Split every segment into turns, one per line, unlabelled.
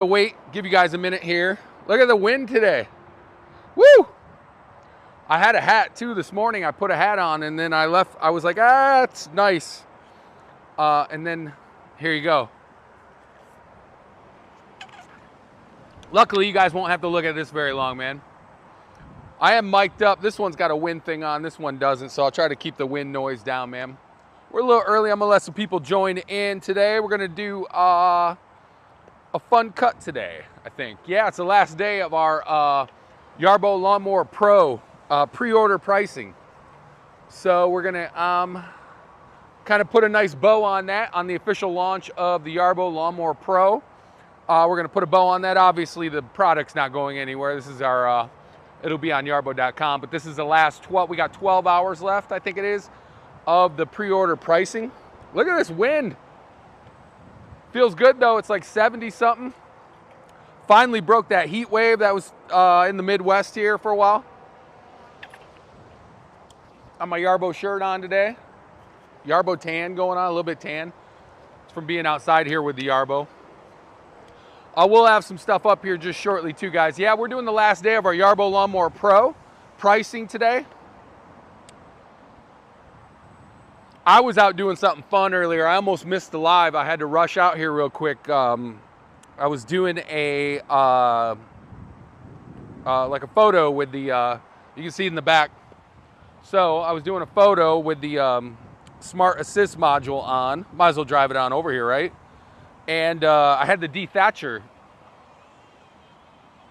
Wait, give you guys a minute here. Look at the wind today. Woo! I had a hat too this morning. I put a hat on and then I left. I was like, it's nice. And then here you go. Luckily, you guys won't have to look at this very long, man. I am mic'd up. This one's got a wind thing on. This one doesn't, so I'll try to keep the wind noise down, man. We're a little early. I'm gonna let some people join in today. We're gonna do a fun cut today, I think. Yeah, it's the last day of our Yarbo Lawn Mower Pro pre-order pricing. So we're gonna kind of put a nice bow on that on the official launch of the Yarbo Lawn Mower Pro. We're gonna put a bow on that. Obviously, the product's not going anywhere. This is our, it'll be on yarbo.com, but this is the last 12, we got 12 hours left, I think it is, of the pre-order pricing. Look at this wind. Feels good though, it's like 70 something. Finally broke that heat wave that was in the Midwest here for a while. Got my Yarbo shirt on today. Yarbo tan going on, a little bit tan. It's from being outside here with the Yarbo. We'll have some stuff up here just shortly too, guys. Yeah, we're doing the last day of our Yarbo Lawn Mower Pro pricing today. I was out doing something fun earlier. I almost missed the live. I had to rush out here real quick. I was doing a like a photo with the you can see it in the back. So I was doing a photo with the Smart Assist module on. Might as well drive it on over here, right? And I had the Detacher,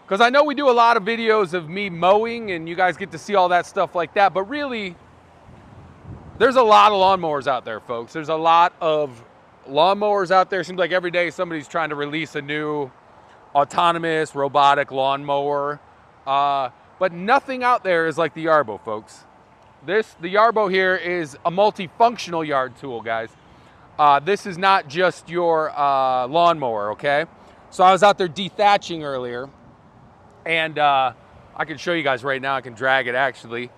because I know we do a lot of videos of me mowing and you guys get to see all that stuff like that, but really there's a lot of lawnmowers out there, folks. There's a lot of lawnmowers out there. It seems like every day somebody's trying to release a new autonomous robotic lawnmower, but nothing out there is like the Yarbo, folks. The Yarbo here is a multifunctional yard tool, guys. This is not just your lawnmower, okay? So I was out there dethatching earlier, and I can show you guys right now. I can drag it actually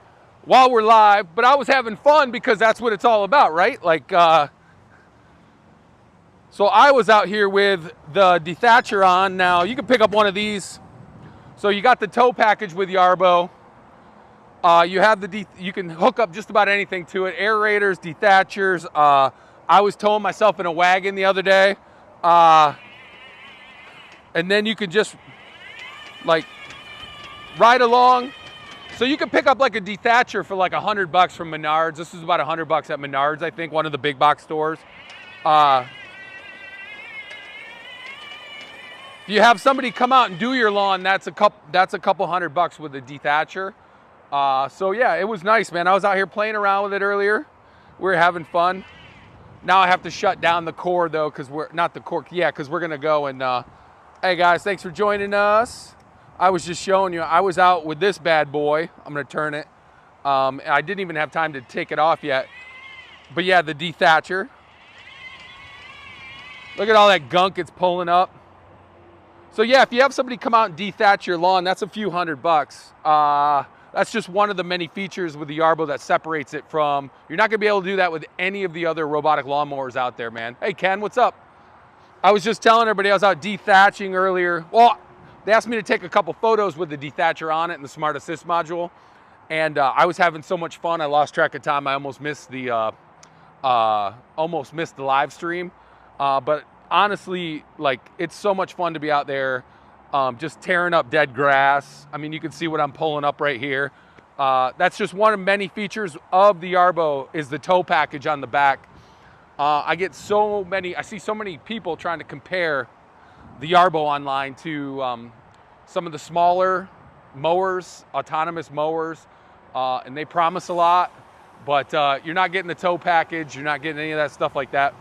while we're live, but I was having fun because that's what it's all about, right? Like, so I was out here with the Detacher on. Now you can pick up one of these. So you got the tow package with Yarbo. You have you can hook up just about anything to it. Aerators, dethatchers. I was towing myself in a wagon the other day. And then you can just like ride along. So you can pick up like a Detacher for like $100 from Menards. This is about $100 at Menards, I think, one of the big box stores. If you have somebody come out and do your lawn, that's a couple $100 with a Detacher. So yeah, it was nice, man. I was out here playing around with it earlier. We were having fun. Now I have to shut down the cord though, because we're not the cord. Yeah, because we're gonna go and hey guys, thanks for joining us. I was just showing you, I was out with this bad boy. I'm gonna turn it. I didn't even have time to take it off yet. But yeah, the Detacher. Look at all that gunk it's pulling up. So yeah, if you have somebody come out and dethatch your lawn, that's a few $100. That's just one of the many features with the Yarbo that separates it from, you're not gonna be able to do that with any of the other robotic lawnmowers out there, man. Hey Ken, what's up? I was just telling everybody I was out dethatching earlier. Well, they asked me to take a couple photos with the Detacher on it and the Smart Assist module. And I was having so much fun, I lost track of time. I almost missed the live stream. But honestly, like, it's so much fun to be out there just tearing up dead grass. I mean, you can see what I'm pulling up right here. That's just one of many features of the Yarbo is the tow package on the back. I see so many people trying to compare the Yarbo online to some of the smaller mowers, autonomous mowers, and they promise a lot, but you're not getting the tow package, you're not getting any of that stuff like that.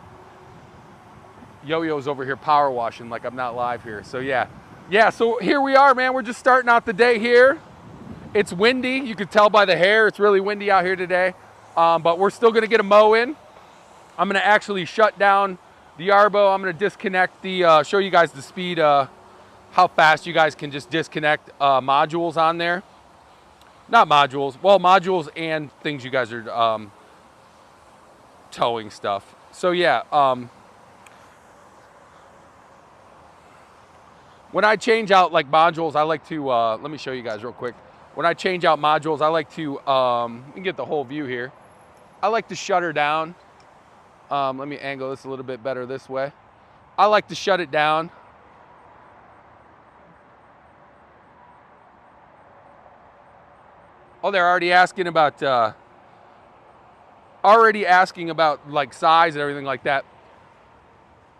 Yo-Yo's over here power washing like I'm not live here, so yeah. Yeah, so here we are, man. We're just starting out the day here. It's windy. You can tell by the hair. It's really windy out here today. But we're still going to get a mow in. I'm going to actually shut down the Yarbo. I'm going to disconnect the, show you guys the speed, how fast you guys can just disconnect modules on there. Not modules. Well, modules and things you guys are towing stuff. So yeah, When I change out like modules, I like to, let me show you guys real quick. When I change out modules, I like to, you can get the whole view here. I like to shut her down. Let me angle this a little bit better this way. I like to shut it down. Oh, they're already asking about like size and everything like that.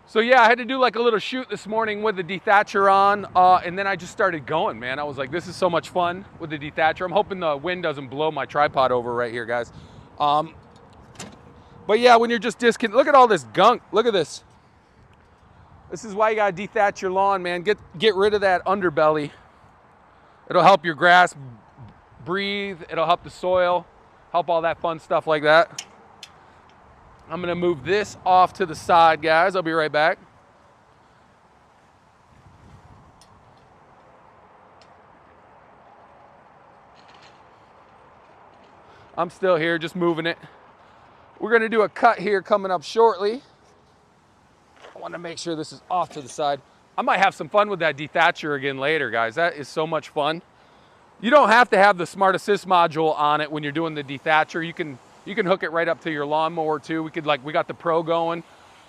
So yeah, I had to do like a little shoot this morning with the Detacher on, and then I just started going, man. I was like, this is so much fun with the Detacher. I'm hoping the wind doesn't blow my tripod over right here, guys. But yeah, when you're just look at all this gunk. Look at this. This is why you gotta dethatch your lawn, man. Get rid of that underbelly. It'll help your grass breathe. It'll help the soil, help all that fun stuff like that. I'm gonna move this off to the side, guys. I'll be right back. I'm still here, just moving it. We're gonna do a cut here coming up shortly. I wanna make sure this is off to the side. I might have some fun with that Detacher again later, guys. That is so much fun. You don't have to have the Smart Assist module on it when you're doing the Detacher. You can hook it right up to your lawnmower too. We got the Pro going.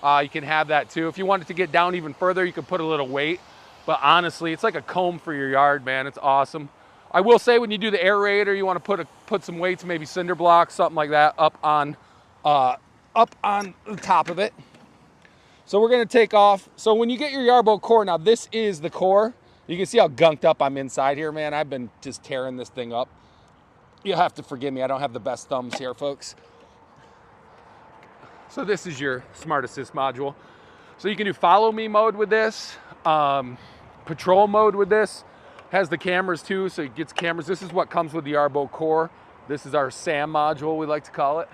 You can have that too. If you want it to get down even further, you can put a little weight. But honestly, it's like a comb for your yard, man. It's awesome. I will say when you do the aerator, you want to put some weights, maybe cinder blocks, something like that, up on the top of it. So we're gonna take off. So when you get your Yarbo core, now this is the core. You can see how gunked up I'm inside here, man. I've been just tearing this thing up. You'll have to forgive me. I don't have the best thumbs here, folks. So this is your Smart Assist module. So you can do follow me mode with this, patrol mode with this. Has the cameras too, so it gets cameras. This is what comes with the Yarbo core. This is our SAM module, we like to call it.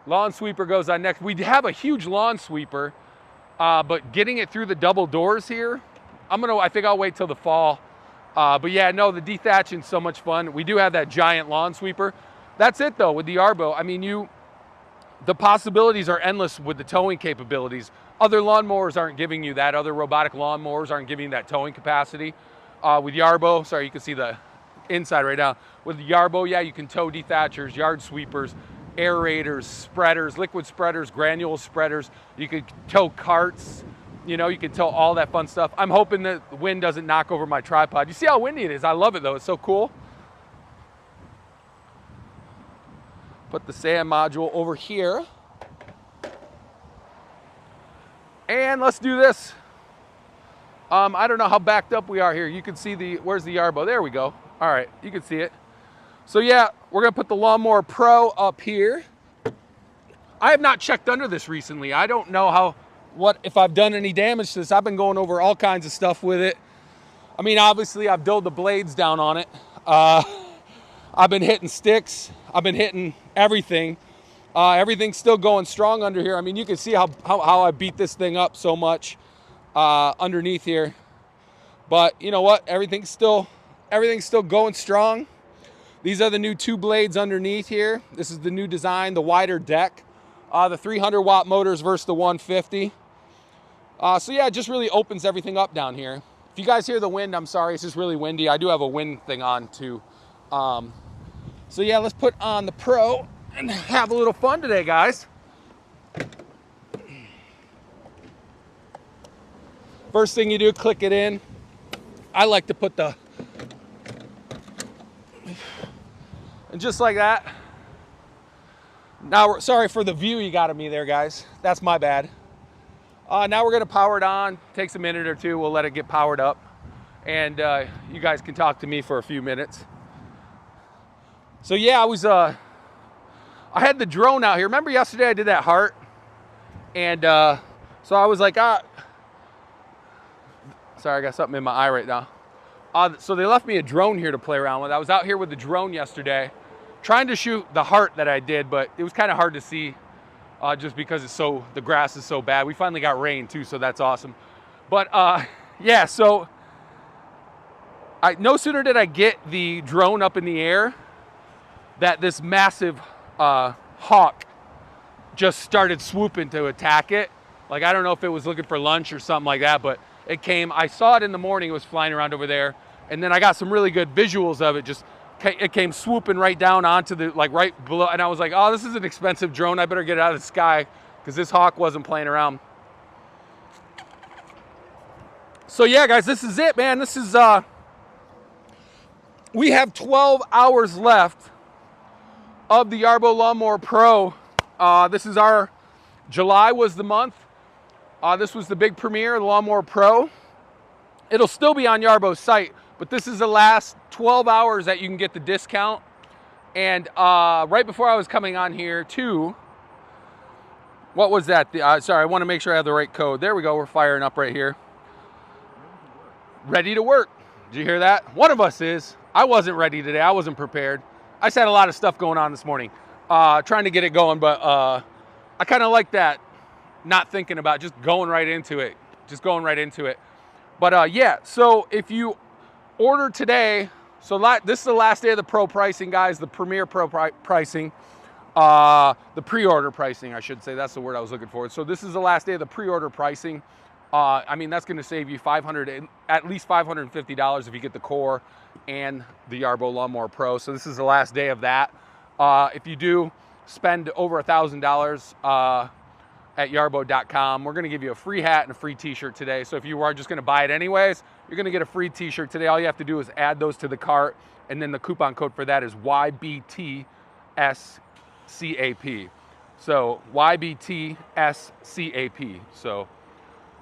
Lawn sweeper goes on next. We have a huge lawn sweeper, but getting it through the double doors here, I think I'll wait till the fall. But yeah, no, the dethatching's so much fun. We do have that giant lawn sweeper. That's it though with the Yarbo. I mean, the possibilities are endless with the towing capabilities. Other lawnmowers aren't giving you that. Other robotic lawnmowers aren't giving you that towing capacity. With Yarbo, sorry, you can see the inside right now. With Yarbo, yeah, you can tow dethatchers, yard sweepers, aerators, spreaders, liquid spreaders, granule spreaders. You could tow carts. You know, you can tow all that fun stuff. I'm hoping that the wind doesn't knock over my tripod. You see how windy it is? I love it though, it's so cool. Put the SAM module over here. And let's do this. I don't know how backed up we are here. You can see where's the Yarbo? There we go. All right, you can see it. So yeah, we're gonna put the Lawnmower Pro up here. I have not checked under this recently. I don't know if I've done any damage to this. I've been going over all kinds of stuff with it. I mean, obviously I've dulled the blades down on it. I've been hitting sticks. I've been hitting everything. Everything's still going strong under here. I mean, you can see how I beat this thing up so much underneath here. But you know what? Everything's still going strong. These are the new 2 blades underneath here. This is the new design, the wider deck. The 300 watt motors versus the 150. So yeah, it just really opens everything up down here. If you guys hear the wind, I'm sorry, it's just really windy. I do have a wind thing on too. So yeah, let's put on the Pro and have a little fun today, guys. First thing you do, click it in. I like to put and just like that. Now, sorry for the view you got of me there, guys. That's my bad. Now we're gonna power it on. Takes a minute or two. We'll let it get powered up. And you guys can talk to me for a few minutes. So yeah, I had the drone out here. Remember yesterday I did that heart? And so I was like, sorry, I got something in my eye right now. So they left me a drone here to play around with. I was out here with the drone yesterday, trying to shoot the heart that I did, but it was kind of hard to see just because the grass is so bad. We finally got rain too, so that's awesome. But yeah, so no sooner did I get the drone up in the air that this massive hawk just started swooping to attack it. Like, I don't know if it was looking for lunch or something like that, but It came, I saw it in the morning, it was flying around over there, and then I got some really good visuals of it. It came swooping right down onto the, like right below, and I was like, oh, this is an expensive drone. I better get it out of the sky, because this hawk wasn't playing around. So yeah, guys, this is it, man. This is, we have 12 hours left of the Yarbo Lawn Mower Pro. This is our, July was the month. This was the big premiere of the Lawn Mower Pro. It'll still be on Yarbo's site, but this is the last 12 hours that you can get the discount. And right before I was coming on here too, what was that? Sorry, I want to make sure I have the right code. There we go, we're firing up right here. Ready to work. Did you hear that? One of us is. I wasn't ready today, I wasn't prepared. I just had a lot of stuff going on this morning, trying to get it going, but I kind of like that, not thinking about it, just going right into it. But yeah, so if you order today, so this is the last day of the Pro pricing, guys, the Premier Pro pricing, the pre-order pricing, I should say, that's the word I was looking for. So this is the last day of the pre-order pricing. I mean, that's going to save you at least $550 if you get the Core and the Yarbo Lawn Mower Pro. So this is the last day of that. If you do spend over $1,000 at yarbo.com, we're going to give you a free hat and a free t-shirt today. So if you are just going to buy it anyways, you're going to get a free t-shirt today. All you have to do is add those to the cart, and then the coupon code for that is YBTSCAP. So YBTSCAP. So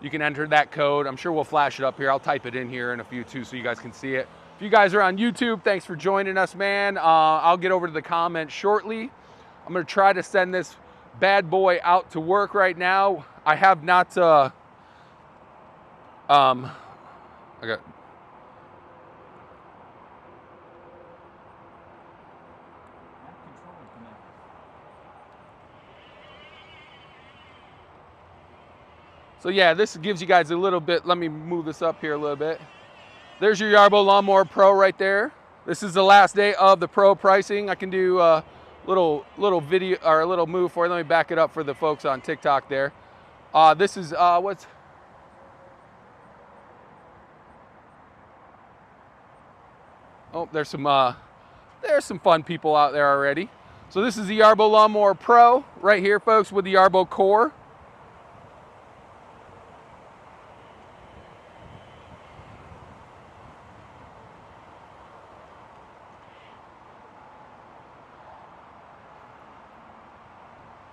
you can enter that code. I'm sure we'll flash it up here. I'll type it in here in a few too, so you guys can see it. If you guys are on YouTube, thanks for joining us, man. I'll get over to the comments shortly. I'm going to try to send this bad boy out to work right now. I have not, I got, so yeah, this gives you guys a little bit, let me move this up here a little bit. There's your Yarbo Lawn Mower Pro right there. This is the last day of the Pro pricing. I can do a little video or a little move for you. Let me back it up for the folks on TikTok there. This is what's, oh, there's some fun people out there already. So this is the Yarbo Lawn Mower Pro right here, folks, with the Yarbo Core.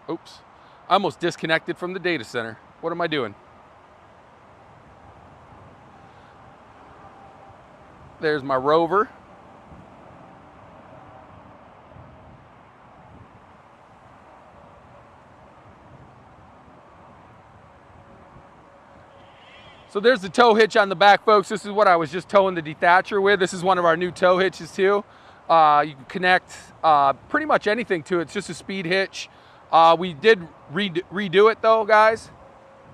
Oops, I almost disconnected from the data center. What am I doing? There's my Rover. So there's the tow hitch on the back, folks. This is what I was just towing the Detacher with. This is one of our new tow hitches too. You can connect pretty much anything to it. It's just a speed hitch. We did redo it though, guys.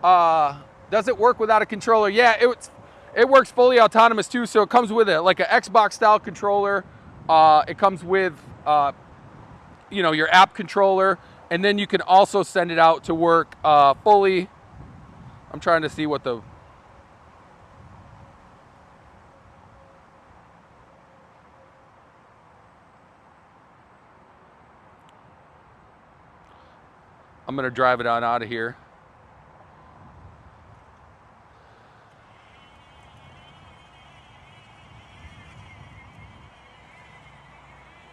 Does it work without a controller? Yeah, it works fully autonomous too. So it comes with like an Xbox style controller. It comes with you know, your app controller, and then you can also send it out to work fully. I'm trying to see what the, I'm gonna drive it on out of here.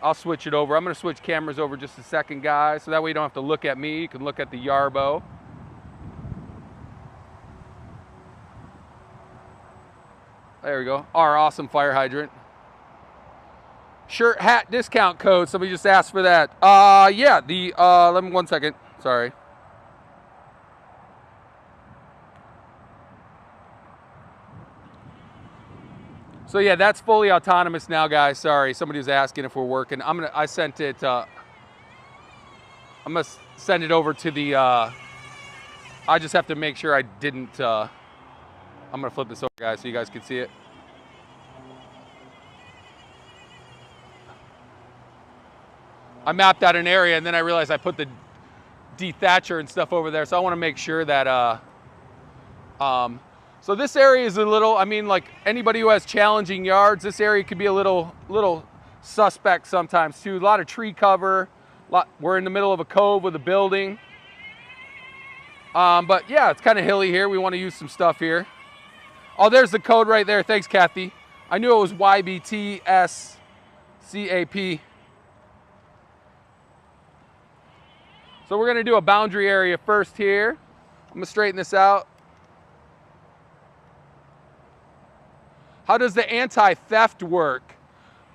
I'll switch it over. I'm gonna switch cameras over just a second, guys, so that way you don't have to look at me. You can look at the Yarbo. There we go, our awesome fire hydrant. Shirt, hat, discount code. Somebody just asked for that. Yeah, let me 1 second. Sorry. So yeah, that's fully autonomous now, guys. Sorry, somebody was asking if we're working. I sent it. I'm gonna send it over to the. I just have to make sure I didn't. I'm gonna flip this over, guys, so you guys can see it. I mapped out an area, and then I realized I put the Detacher and stuff over there, so I want to make sure that So this area is a little, I mean, like anybody who has challenging yards, this area could be a little suspect sometimes too. A lot of tree cover. We're in the middle of a cove with a building. But yeah, it's kind of hilly here. We want to use some stuff here. Oh, there's the code right there. Thanks, Kathy. I knew it was YBTSCAP. So we're going to do a boundary area first here. I'm going to straighten this out. How does the anti-theft work?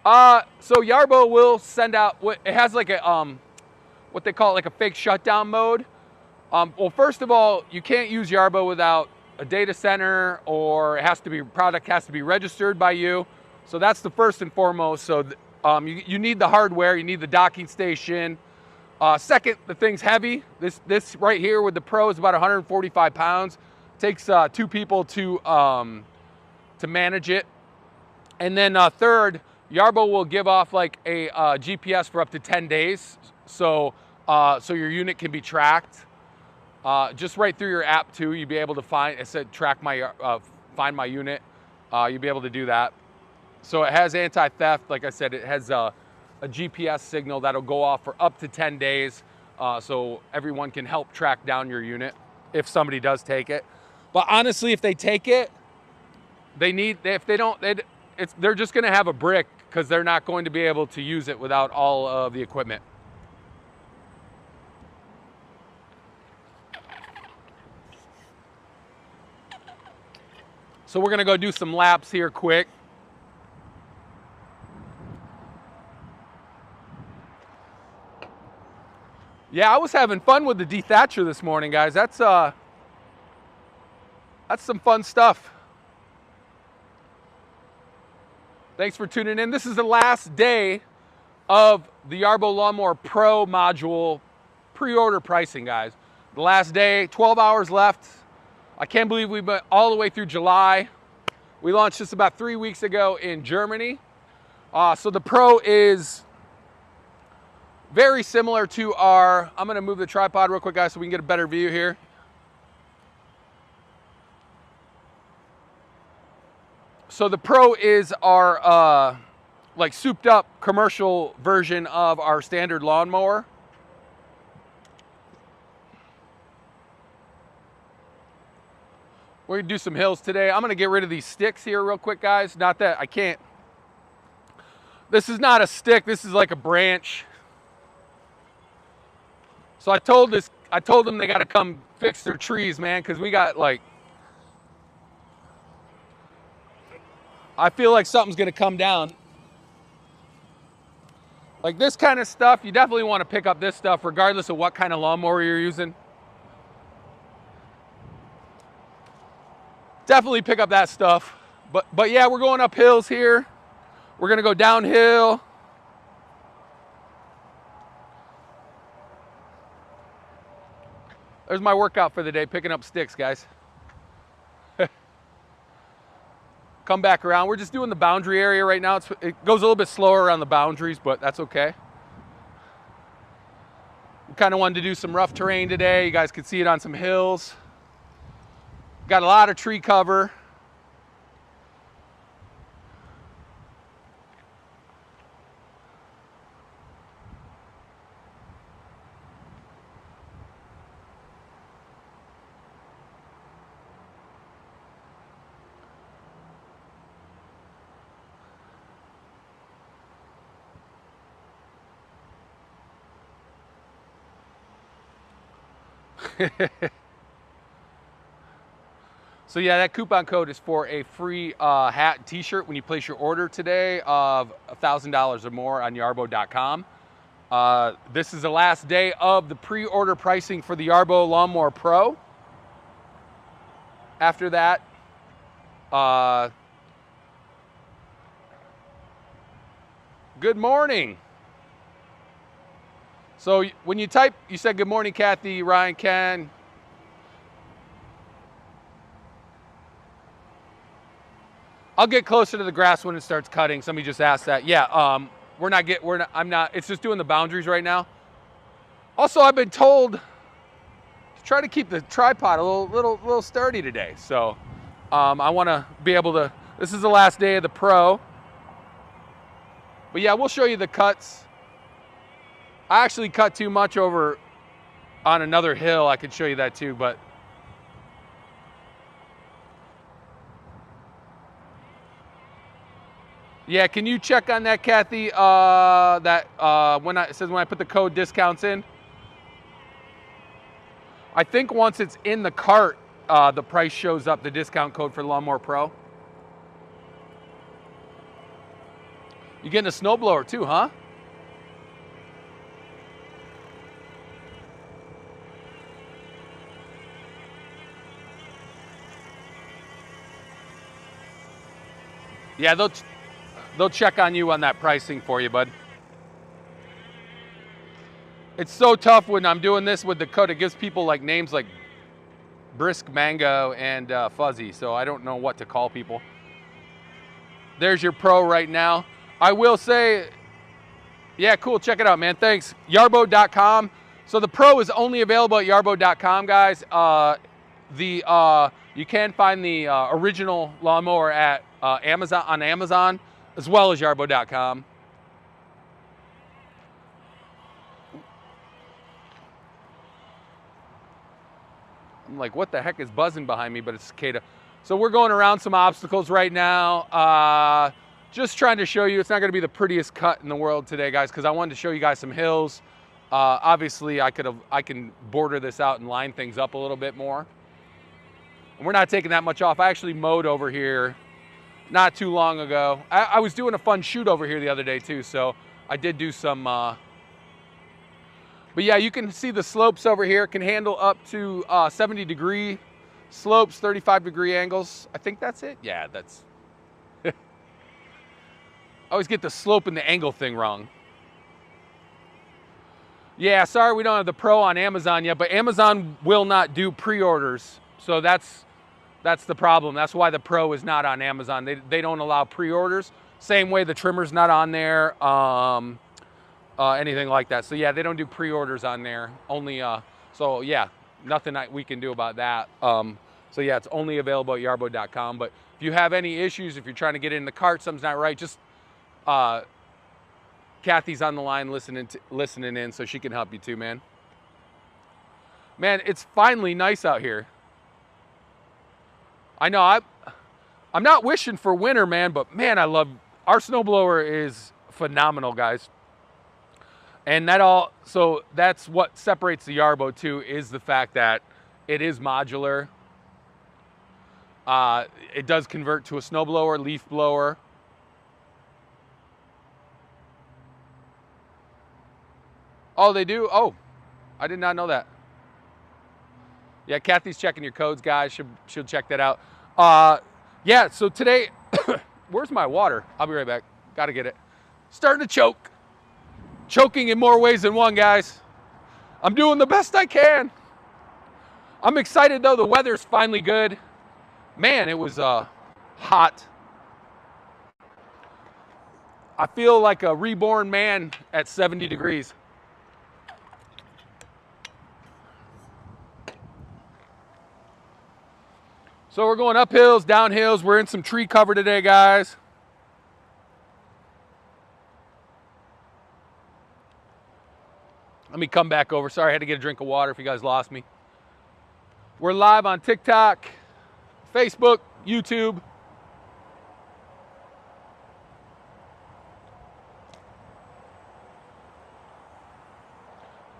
So Yarbo will send out, it has like a, what they call like a fake shutdown mode. Well, first of all, you can't use Yarbo without a data center, or it has to be, product has to be registered by you. So that's the first and foremost. So you need the hardware, you need the docking station. Second, the thing's heavy. This right here with the Pro is about 145 pounds. Takes 2 people to manage it. And then third, Yarbo will give off like a GPS for up to 10 days. So your unit can be tracked. Just right through your app too, you'll be able to find, it said find my unit. You'll be able to do that. So it has anti-theft. Like I said, it has a GPS signal that'll go off for up to 10 days. So everyone can help track down your unit if somebody does take it. But honestly, if they take it, they're just gonna have a brick because they're not going to be able to use it without all of the equipment. So we're gonna go do some laps here quick. Yeah, I was having fun with the Detacher this morning, guys. That's some fun stuff. Thanks for tuning in. This is the last day of the Yarbo Lawn Mower Pro module pre-order pricing, guys. The last day, 12 hours left. I can't believe we went all the way through July. We launched this about 3 weeks ago in Germany. So the Pro is very similar to our, I'm gonna move the tripod real quick, guys, so we can get a better view here. So the Pro is our like souped up commercial version of our standard lawnmower. We're gonna do some hills today. I'm gonna get rid of these sticks here real quick, guys. Not that I can't. This is not a stick, this is like a branch. So I told them they gotta come fix their trees, man, because we got like, I feel like something's gonna come down. Like this kind of stuff, you definitely want to pick up this stuff regardless of what kind of lawnmower you're using. Definitely pick up that stuff. But yeah, we're going up hills here. We're gonna go downhill. There's my workout for the day, picking up sticks, guys. Come back around. We're just doing the boundary area right now. It goes a little bit slower around the boundaries, but that's okay. We kind of wanted to do some rough terrain today. You guys can see it on some hills. Got a lot of tree cover. So yeah, that coupon code is for a free hat and T-shirt when you place your order today of $1,000 or more on Yarbo.com. This is the last day of the pre-order pricing for the Yarbo Lawn Mower Pro. After that, good morning. So when you type, you said good morning, Kathy, Ryan, Ken. I'll get closer to the grass when it starts cutting. Somebody just asked that. Yeah, I'm not, it's just doing the boundaries right now. Also, I've been told to try to keep the tripod a little sturdy today. So I want to be able to, this is the last day of the Pro. But yeah, we'll show you the cuts. I actually cut too much over on another hill. I could show you that too, but yeah, can you check on that, Kathy? It says when I put the code discounts in. I think once it's in the cart, the price shows up, the discount code for Lawn Mower Pro. You getting a snowblower too, huh? Yeah, they'll check on you on that pricing for you, bud. It's so tough when I'm doing this with the code. It gives people like names like Brisk Mango and Fuzzy, so I don't know what to call people. There's your Pro right now. I will say, yeah, cool, check it out, man, thanks. Yarbo.com. So the Pro is only available at Yarbo.com, guys. You can find the original lawnmower at Amazon, as well as Yarbo.com. I'm like, what the heck is buzzing behind me? But it's cicada. So we're going around some obstacles right now. Just trying to show you, it's not going to be the prettiest cut in the world today, guys, because I wanted to show you guys some hills. Obviously, I can border this out and line things up a little bit more. And we're not taking that much off. I actually mowed over here not too long ago. I was doing a fun shoot over here the other day too, so I did do some, but yeah, you can see the slopes over here. Can handle up to 70-degree slopes, 35-degree angles. I think that's it. Yeah, that's, I always get the slope and the angle thing wrong. Yeah, sorry we don't have the Pro on Amazon yet, but Amazon will not do pre-orders. So that's the problem. That's why the Pro is not on Amazon. They don't allow pre-orders. Same way the trimmer's not on there, anything like that. So yeah, they don't do pre-orders on there. Only, so yeah, nothing we can do about that. So yeah, it's only available at Yarbo.com. But if you have any issues, if you're trying to get in the cart, something's not right, just, Kathy's on the line listening in, so she can help you too, man. Man, it's finally nice out here. I know I'm not wishing for winter, man, but man, our snowblower is phenomenal, guys. And so that's what separates the Yarbo too, is the fact that it is modular. It does convert to a snowblower, leaf blower. Oh, they do? Oh, I did not know that. Yeah, Kathy's checking your codes, guys. She'll check that out. Yeah, so today, where's my water? I'll be right back. Gotta get it. Starting to choke. Choking in more ways than one, guys. I'm doing the best I can. I'm excited though, the weather's finally good. Man, it was hot. I feel like a reborn man at 70 degrees. So we're going up hills, down hills. We're in some tree cover today, guys. Let me come back over. Sorry, I had to get a drink of water if you guys lost me. We're live on TikTok, Facebook, YouTube.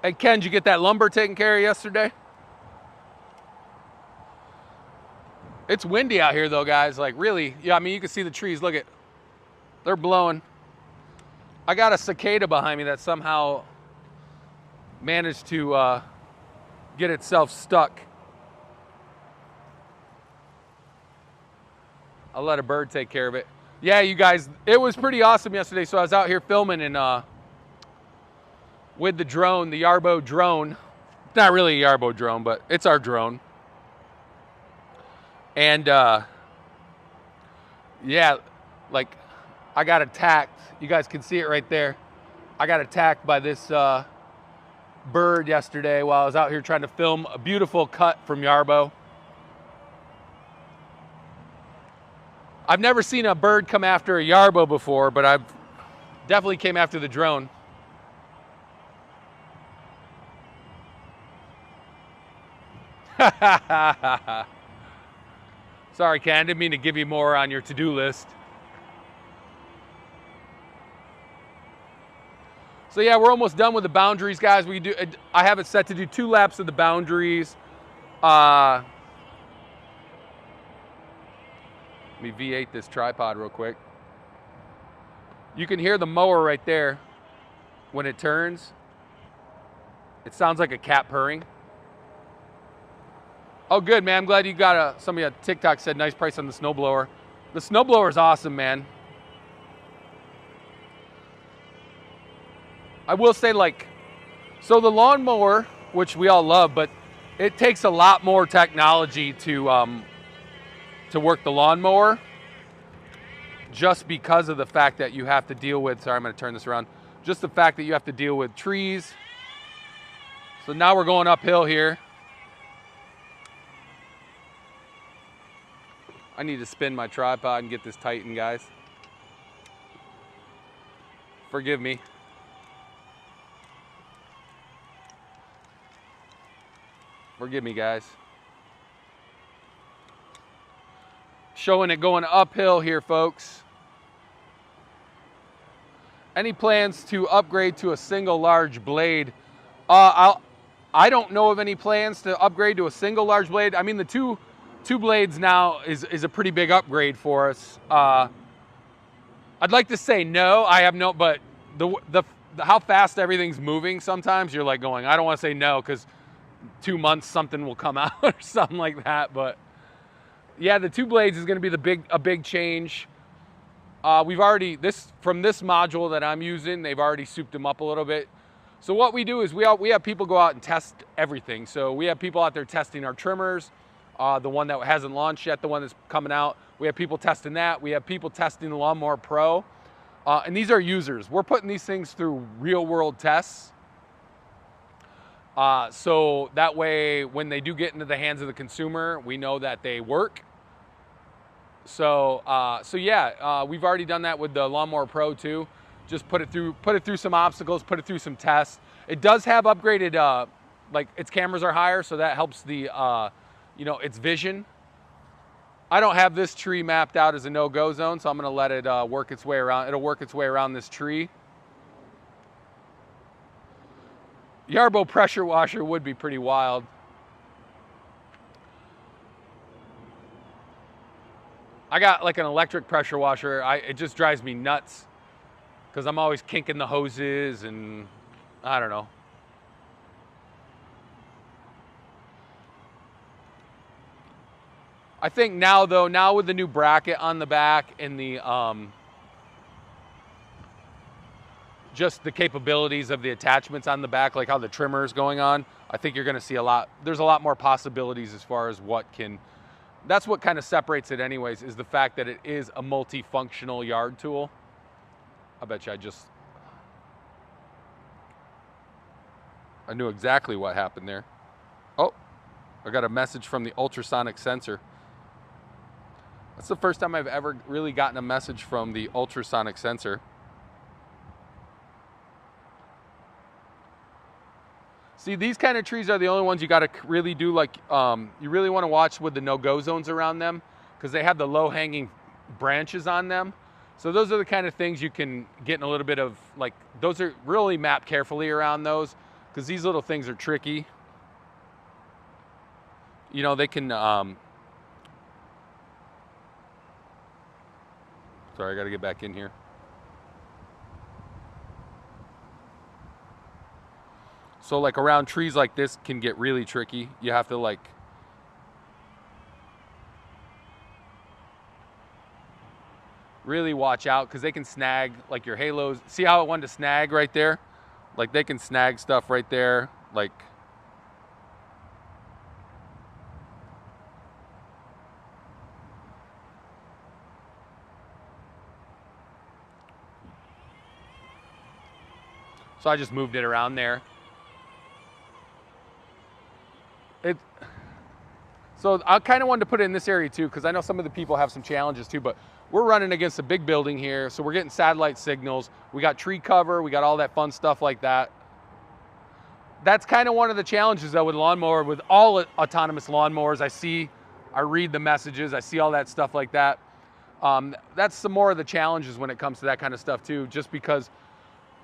Hey, Ken, did you get that lumber taken care of yesterday? It's windy out here though, guys. Like really, yeah, I mean, you can see the trees. Look they're blowing. I got a cicada behind me that somehow managed to get itself stuck. I'll let a bird take care of it. Yeah, you guys, it was pretty awesome yesterday. So I was out here filming and with the drone, the Yarbo drone. It's not really a Yarbo drone, but it's our drone. And yeah, like I got attacked. You guys can see it right there. I got attacked by this bird yesterday while I was out here trying to film a beautiful cut from Yarbo. I've never seen a bird come after a Yarbo before, but I've definitely came after the drone. Sorry, Ken, I didn't mean to give you more on your to-do list. So yeah, we're almost done with the boundaries, guys. I have it set to do 2 laps of the boundaries. Let me V8 this tripod real quick. You can hear the mower right there when it turns. It sounds like a cat purring. Oh, good, man. I'm glad you got somebody on TikTok said nice price on the snowblower. The snowblower is awesome, man. I will say, like, so the lawnmower, which we all love, but it takes a lot more technology to work the lawnmower, just because of the fact that you have to deal with, sorry, I'm going to turn this around, just the fact that you have to deal with trees. So now we're going uphill here. I need to spin my tripod and get this tightened, guys. Forgive me. Forgive me, guys. Showing it going uphill here, folks. Any plans to upgrade to a single large blade? I don't know of any plans to upgrade to a single large blade. I mean, the two blades now is a pretty big upgrade for us. I'd like to say no. I have no, but the how fast everything's moving, sometimes you're like going, I don't want to say no because 2 months something will come out or something like that. But yeah, the 2 blades is going to be a big change. We've already, from this module that I'm using, they've already souped them up a little bit. So what we do is we have people go out and test everything. So we have people out there testing our trimmers, the one that hasn't launched yet, the one that's coming out. We have people testing that. We have people testing the Lawn Mower Pro. And these are users. We're putting these things through real world tests. So that way, when they do get into the hands of the consumer, we know that they work. So yeah, we've already done that with the Lawn Mower Pro too. Just put it through some obstacles, put it through some tests. It does have upgraded, like its cameras are higher, so that helps the, its vision. I don't have this tree mapped out as a no-go zone, so I'm gonna let it work its way around. It'll work its way around this tree. Yarbo pressure washer would be pretty wild. I got like an electric pressure washer. It just drives me nuts because I'm always kinking the hoses and I don't know. I think now with the new bracket on the back and the just the capabilities of the attachments on the back, like how the trimmer is going on, I think you're gonna see there's a lot more possibilities as far as that's what kind of separates it anyways, is the fact that it is a multifunctional yard tool. I bet you I knew exactly what happened there. Oh, I got a message from the ultrasonic sensor. That's the first time I've ever really gotten a message from the ultrasonic sensor. See, these kind of trees are the only ones you got to really do, like, you really want to watch with the no-go zones around them because they have the low-hanging branches on them. So those are the kind of things you can get in a little bit of, like, those are really mapped carefully around those because these little things are tricky. You know, they can, sorry, I got to get back in here. So like around trees like this can get really tricky. You have to like really watch out because they can snag like your halos. See how it wanted to snag right there? Like they can snag stuff right there. Like so I just moved it around there. So I kind of wanted to put it in this area too, because I know some of the people have some challenges too, but we're running against a big building here, so we're getting satellite signals. We got tree cover, we got all that fun stuff like that. That's kind of one of the challenges though with lawnmower, with all autonomous lawnmowers. I read the messages, I see all that stuff like that. That's some more of the challenges when it comes to that kind of stuff too, just because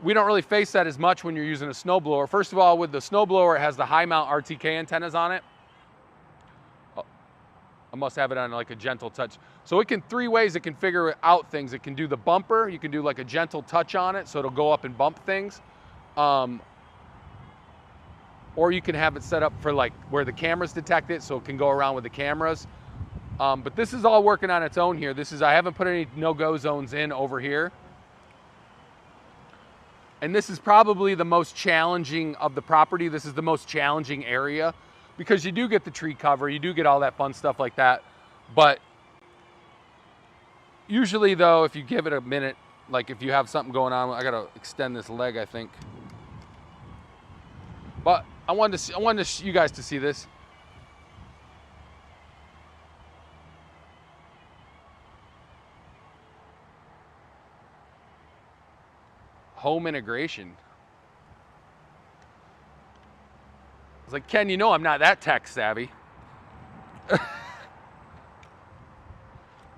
we don't really face that as much when you're using a snowblower. First of all, with the snowblower, it has the high mount RTK antennas on it. I must have it on like a gentle touch. So it can, 3 ways it can figure out things. It can do the bumper, you can do like a gentle touch on it, so it'll go up and bump things. Or you can have it set up for like where the cameras detect it, so it can go around with the cameras. But this is all working on its own here. I haven't put any no-go zones in over here. And this is probably the most challenging of the property. This is the most challenging area, because you do get the tree cover, you do get all that fun stuff like that. But usually though, if you give it a minute, like if you have something going on, I gotta extend this leg, I think. But I wanted you guys to see this. Home integration. I was like, Ken, you know I'm not that tech savvy.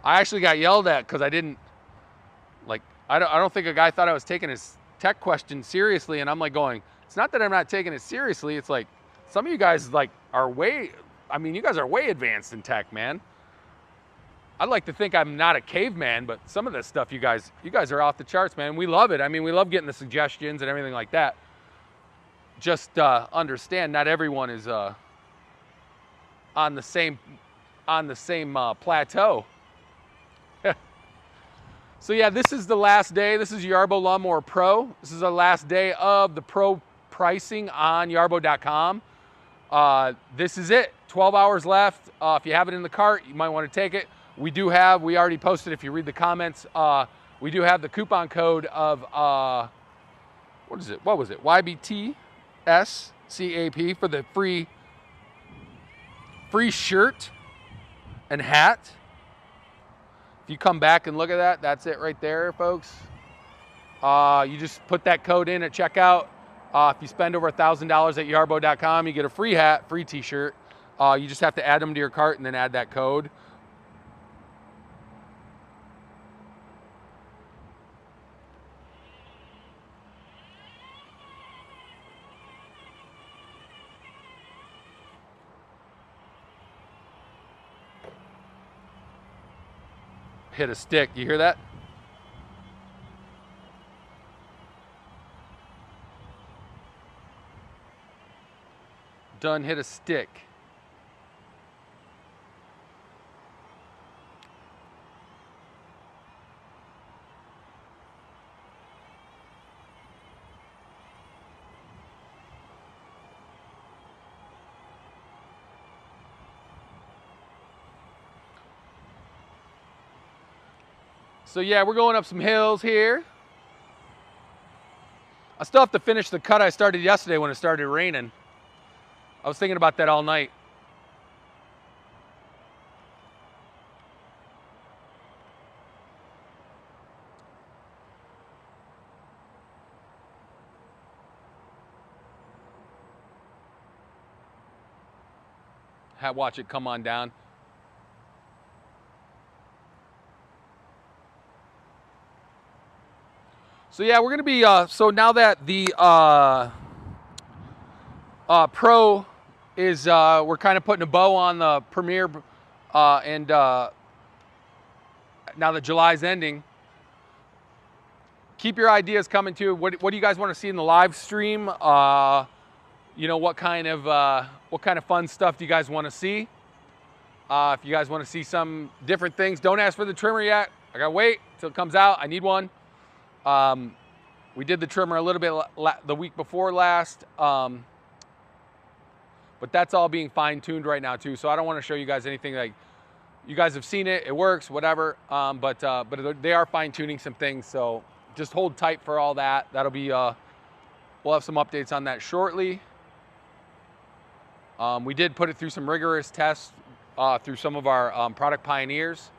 I actually got yelled at because I didn't, like, I don't think a guy thought I was taking his tech question seriously, and I'm like going, it's not that I'm not taking it seriously, it's like, some of you guys like are way, I mean, you guys are way advanced in tech, man. I'd like to think I'm not a caveman, but some of this stuff, you guys are off the charts, man. We love it. I mean, we love getting the suggestions and everything like that. Just understand, not everyone is on the same plateau. So yeah, this is the last day. This is Yarbo Lawn Mower Pro. This is the last day of the Pro pricing on Yarbo.com. This is it. 12 hours left. If you have it in the cart, you might want to take it. We already posted, if you read the comments, we do have the coupon code of, what is it? What was it? YBTSCAP for the free shirt and hat. If you come back and look at that, that's it right there, folks. You just put that code in at checkout. If you spend over $1,000 at Yarbo.com, you get a free hat, free t-shirt. You just have to add them to your cart and then add that code. Hit a stick, you hear that? Done hit a stick. So yeah, we're going up some hills here. I still have to finish the cut I started yesterday when it started raining. I was thinking about that all night. Watch it come on down. So yeah, we're gonna be, so now that the Pro is, we're kind of putting a bow on the Premiere, and now that July's ending, keep your ideas coming too. What do you guys want to see in the live stream? You know, what kind of fun stuff do you guys want to see? If you guys want to see some different things, don't ask for the trimmer yet. I gotta wait till it comes out. I need one. We did the trimmer a little bit the week before last, but that's all being fine-tuned right now too. So I don't want to show you guys anything. Like, you guys have seen it, it works, whatever. But they are fine-tuning some things. So just hold tight for all that. That'll be, we'll have some updates on that shortly. We did put it through some rigorous tests through some of our product pioneers.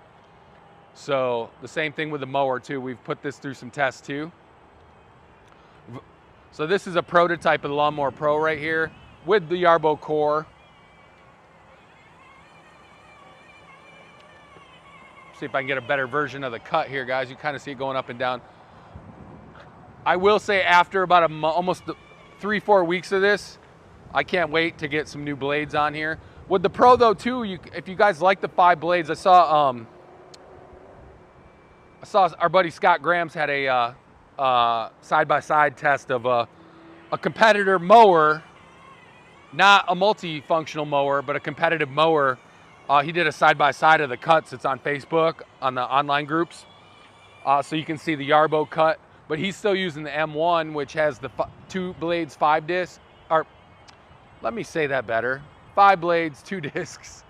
So the same thing with the mower too. We've put this through some tests too. So this is a prototype of the Lawn Mower Pro right here with the Yarbo core. See if I can get a better version of the cut here, guys. You kind of see it going up and down. I will say after about almost 3-4 weeks of this, I can't wait to get some new blades on here. With the Pro though too, if you guys like the 5 blades, I saw our buddy Scott Grams had a side-by-side test of a competitor mower, not a multifunctional mower, but a competitive mower. He did a side-by-side of the cuts. It's on Facebook, on the online groups. So you can see the Yarbo cut, but he's still using the M1, which has the 2 blades, 5 discs, or let me say that better. 5 blades, 2 discs.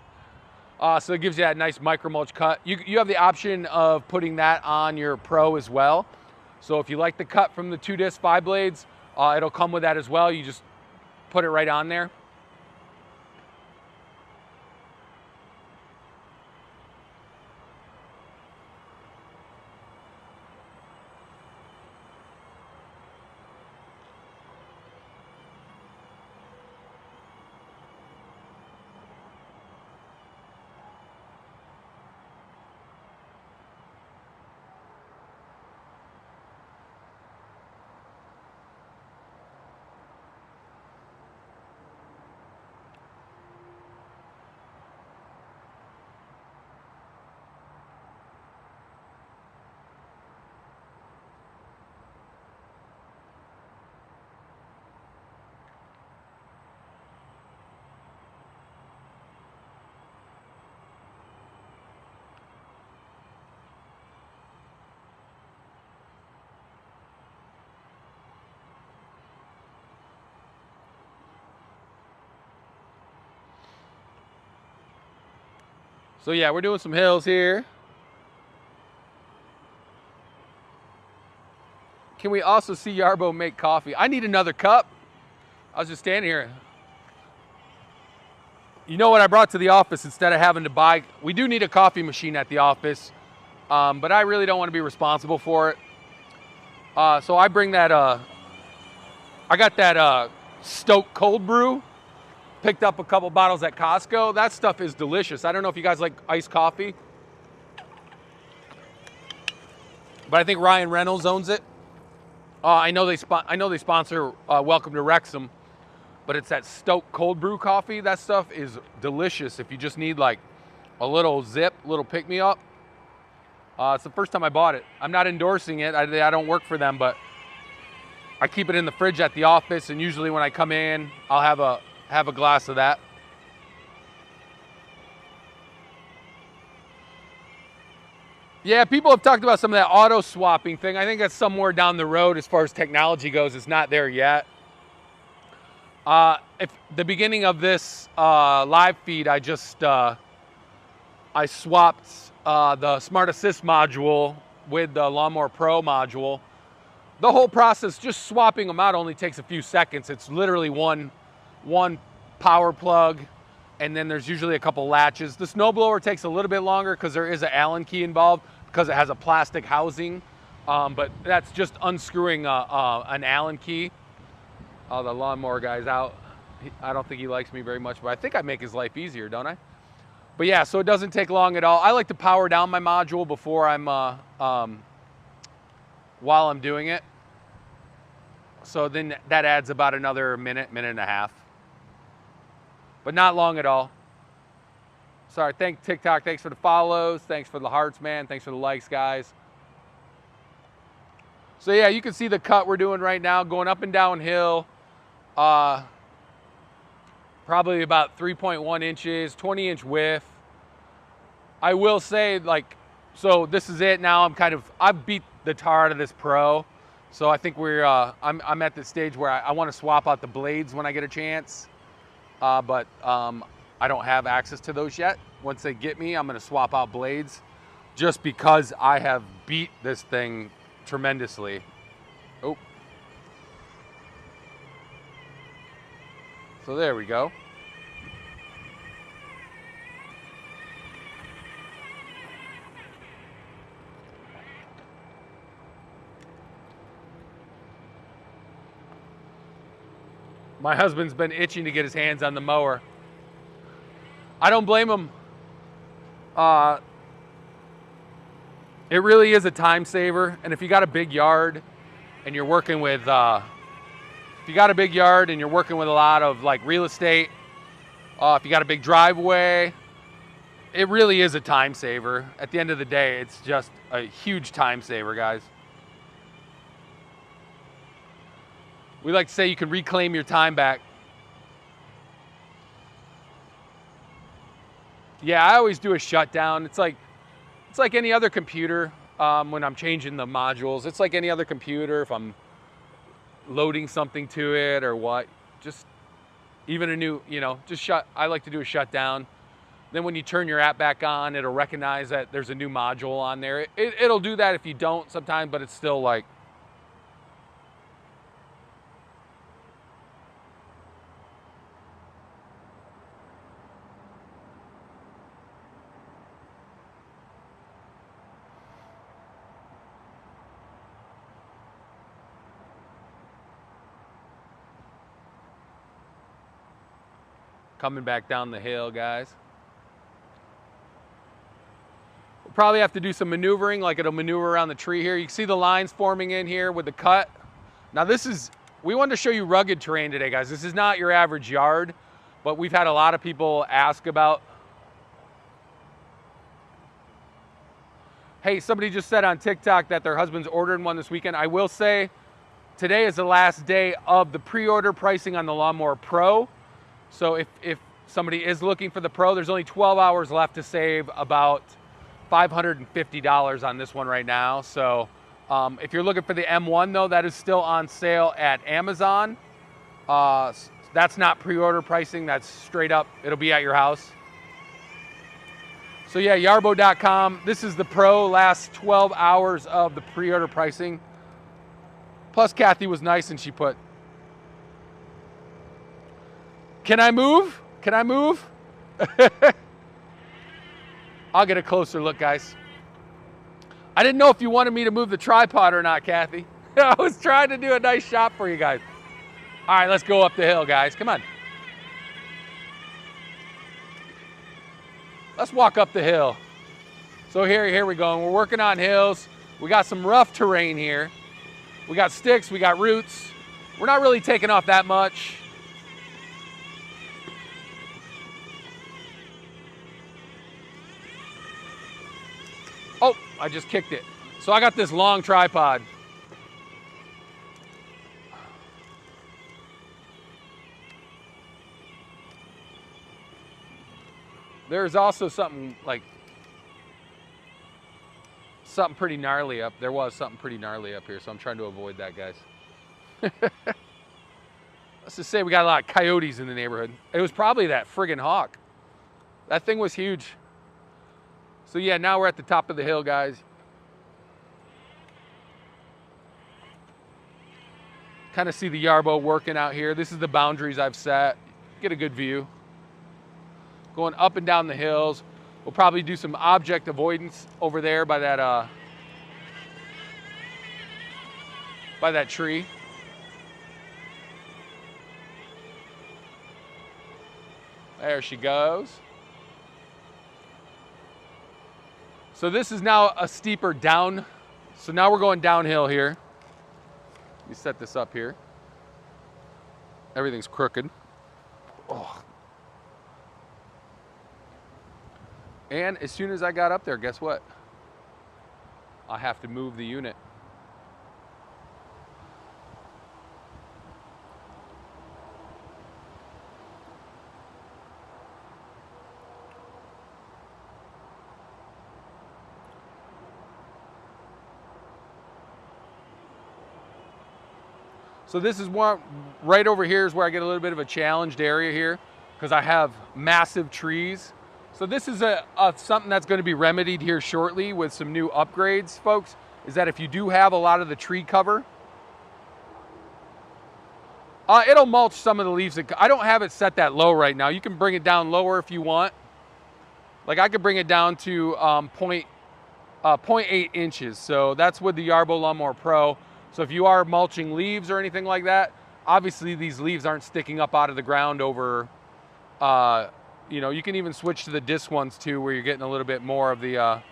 So it gives you that nice micro mulch cut. You have the option of putting that on your Pro as well. So if you like the cut from the 2 disc 5 blades, it'll come with that as well. You just put it right on there. So yeah, we're doing some hills here. Can we also see Yarbo make coffee? I need another cup. I was just standing here. You know what I brought to the office instead of having to buy? We do need a coffee machine at the office, but I really don't want to be responsible for it. So I bring that, I got that Stoke cold brew. Picked up a couple bottles at Costco. That stuff is delicious. I don't know if you guys like iced coffee, but I think Ryan Reynolds owns it. I know they sponsor Welcome to Wrexham, but it's that Stoke cold brew coffee. That stuff is delicious if you just need like a little zip, little pick-me-up. It's the first time I bought it. I'm not endorsing it. I don't work for them, but I keep it in the fridge at the office, and usually when I come in, I'll have a glass of that. Yeah, people have talked about some of that auto swapping thing. I think that's somewhere down the road as far as technology goes. It's not there yet. If the beginning of this live feed, I swapped the Smart Assist module with the Lawn Mower Pro module. The whole process, just swapping them out, only takes a few seconds. It's literally one power plug, and then there's usually a couple latches. The snowblower takes a little bit longer because there is an Allen key involved because it has a plastic housing, but that's just unscrewing an Allen key. Oh, the lawnmower guy's out. I don't think he likes me very much, but I think I make his life easier, don't I? But yeah, so it doesn't take long at all. I like to power down my module before while I'm doing it. So then that adds about another minute and a half. But not long at all. Sorry, thank TikTok. Thanks for the follows. Thanks for the hearts, man. Thanks for the likes, guys. So yeah, you can see the cut we're doing right now, going up and downhill. Probably about 3.1 inches, 20-inch width. I will say, like, so this is it now. I've beat the tar out of this Pro. So I think I'm at the stage where I want to swap out the blades when I get a chance. But I don't have access to those yet. Once they get me, I'm going to swap out blades just because I have beat this thing tremendously. Oh. So there we go. My husband's been itching to get his hands on the mower. I don't blame him. It really is a time saver. And if you got a big yard and you're working with, if you got a big yard and you're working with a lot of like real estate, if you got a big driveway, it really is a time saver. At the end of the day, it's just a huge time saver, guys. We like to say you can reclaim your time back. Yeah, I always do a shutdown. It's like any other computer when I'm changing the modules. It's like any other computer if I'm loading something to it or what. Just even a new, I like to do a shutdown. Then when you turn your app back on, it'll recognize that there's a new module on there. It'll do that if you don't sometimes, but it's still like, coming back down the hill, guys. We'll probably have to do some maneuvering, like it'll maneuver around the tree here. You can see the lines forming in here with the cut. Now we wanted to show you rugged terrain today, guys. This is not your average yard, but we've had a lot of people ask about. Hey, somebody just said on TikTok that their husband's ordering one this weekend. I will say today is the last day of the pre-order pricing on the Lawn Mower Pro. So if somebody is looking for the Pro, there's only 12 hours left to save about $550 on this one right now. So if you're looking for the M1 though, that is still on sale at Amazon. That's not pre-order pricing, that's straight up, it'll be at your house. So yeah, Yarbo.com, this is the Pro, last 12 hours of the pre-order pricing. Plus Kathy was nice and she put, can I move? Can I move? I'll get a closer look, guys. I didn't know if you wanted me to move the tripod or not, Kathy. I was trying to do a nice shot for you guys. All right, let's go up the hill, guys. Come on. Let's walk up the hill. So here we go. We're working on hills. We got some rough terrain here. We got sticks, we got roots. We're not really taking off that much. Oh, I just kicked it. So I got this long tripod. There's also something pretty gnarly up. There was something pretty gnarly up here, so I'm trying to avoid that, guys. Let's just say we got a lot of coyotes in the neighborhood. It was probably that friggin' hawk. That thing was huge. So yeah, now we're at the top of the hill, guys. Kind of see the Yarbo working out here. This is the boundaries I've set. Get a good view. Going up and down the hills. We'll probably do some object avoidance over there by that tree. There she goes. So this is now a steeper down. So now we're going downhill here. Let me set this up here. Everything's crooked. Oh. And as soon as I got up there, guess what? I have to move the unit. So this is one, right over here is where I get a little bit of a challenged area here because I have massive trees. So this is something that's going to be remedied here shortly with some new upgrades, folks, is that if you do have a lot of the tree cover, it'll mulch some of the leaves. I don't have it set that low right now. You can bring it down lower if you want. Like I could bring it down to 0.8 inches. So that's with the Yarbo Lawn Mower Pro. So if you are mulching leaves or anything like that, obviously these leaves aren't sticking up out of the ground over, you know, you can even switch to the disc ones too, where you're getting a little bit more of the,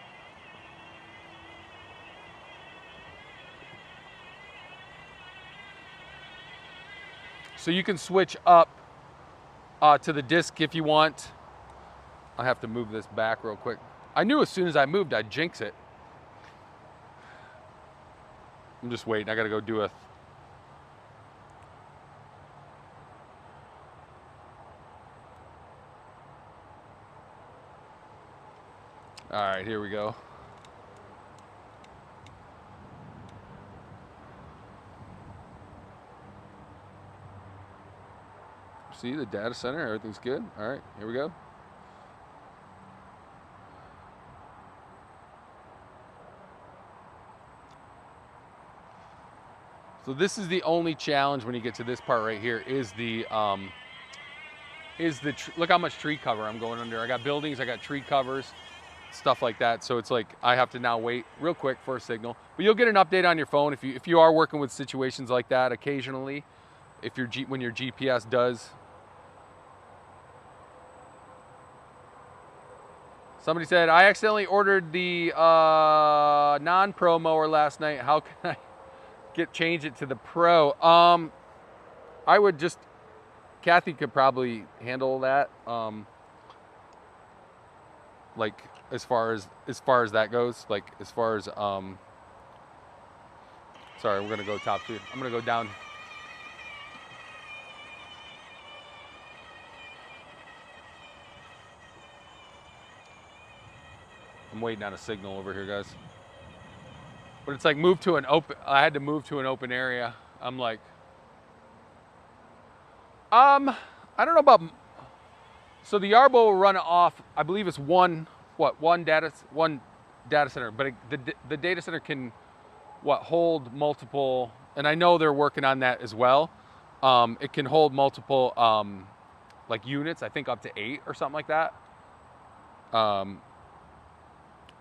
so you can switch up to the disc if you want. I have to move this back real quick. I knew as soon as I moved, I'd jinx it. I'm just waiting. I got to go do a... All right, here we go. See the data center, everything's good. All right, here we go. So this is the only challenge when you get to this part right here is the look how much tree cover I'm going under. I got buildings, I got tree covers, stuff like that. So it's like I have to now wait real quick for a signal. But you'll get an update on your phone if you are working with situations like that occasionally. If when your GPS does. Somebody said, I accidentally ordered the non-pro mower last night. How can I change it to the pro? I would just, Kathy could probably handle that. Like as far as that goes, like as far as sorry, we're gonna go top two. I'm gonna go down. I'm waiting on a signal over here, guys. But it's like move to an open, I had to move to an open area. I'm like, I don't know about, so the Yarbo will run off, I believe it's one data center, but the data center can, hold multiple, and I know they're working on that as well. It can hold multiple, like units, I think up to 8 or something like that.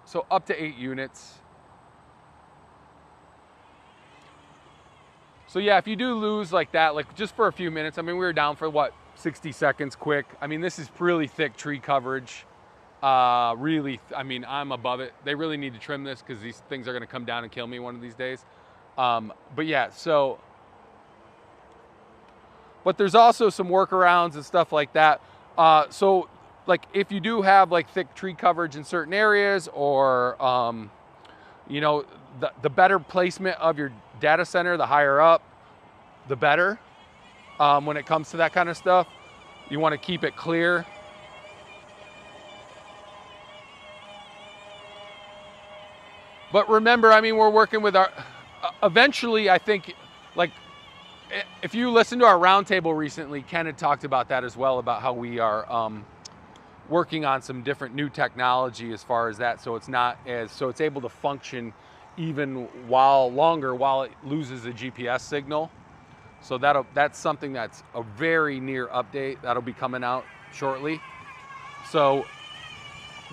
So up to 8 units. So yeah, if you do lose like that, like just for a few minutes, I mean, we were down for 60 seconds quick. I mean, this is really thick tree coverage. Really, I mean, I'm above it. They really need to trim this because these things are gonna come down and kill me one of these days. But yeah, so, but there's also some workarounds and stuff like that. So like if you do have like thick tree coverage in certain areas or, you know, the better placement of your data center, the higher up, the better. When it comes to that kind of stuff, you want to keep it clear. But remember, I mean, we're working with our, eventually I think, like, if you listen to our roundtable recently, Ken had talked about that as well, about how we are working on some different new technology as far as that, so it's not as, so it's able to function even while it loses the GPS signal. So that's something that's a very near update that'll be coming out shortly. So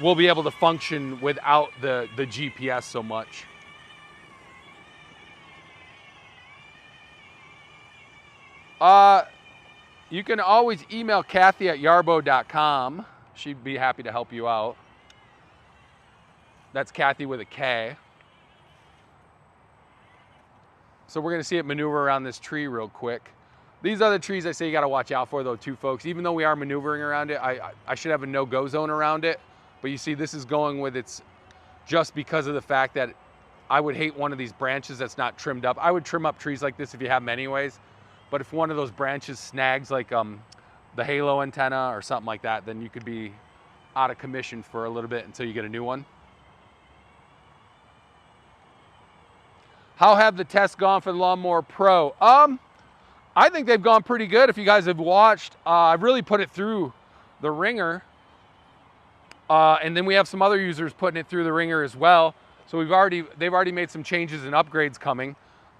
we'll be able to function without the GPS so much. You can always email Kathy at yarbo.com. She'd be happy to help you out. That's Kathy with a K. So we're gonna see it maneuver around this tree real quick. These other trees I say you gotta watch out for though too, folks. Even though we are maneuvering around it, I should have a no-go zone around it. But you see this is going with its, just because of the fact that I would hate one of these branches that's not trimmed up. I would trim up trees like this if you have them anyways. But if one of those branches snags like the halo antenna or something like that, then you could be out of commission for a little bit until you get a new one. How have the tests gone for the Lawn Mower Pro? I think they've gone pretty good. If you guys have watched, I've really put it through the ringer. And then we have some other users putting it through the ringer as well. So they've already made some changes and upgrades coming.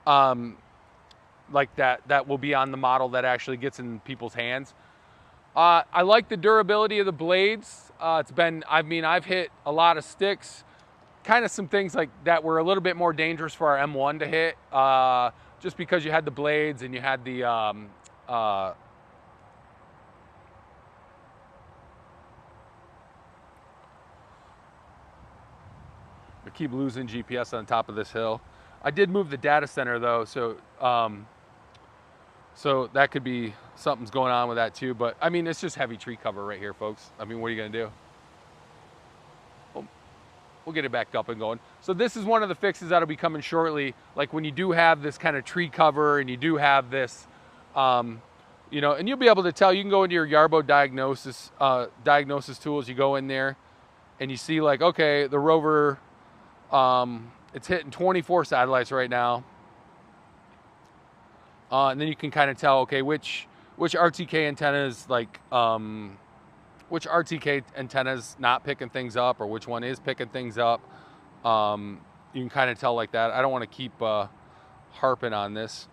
Like that will be on the model that actually gets in people's hands. I like the durability of the blades. I've hit a lot of sticks. Kind of some things like that were a little bit more dangerous for our M1 to hit. just because you had the blades and you had the I keep losing GPS on top of this hill. I did move the data center though, so so that could be something's going on with that too. But I mean, it's just heavy tree cover right here, folks. I mean, what are you gonna do? We'll get it back up and going. So this is one of the fixes that'll be coming shortly. Like when you do have this kind of tree cover and you do have this, you know, and you'll be able to tell. You can go into your Yarbo diagnosis tools. You go in there, and you see like, okay, the rover, it's hitting 24 satellites right now, and then you can kind of tell, okay, which RTK antennas like. Which RTK antenna's not picking things up or which one is picking things up. You can kind of tell like that. I don't want to keep harping on this.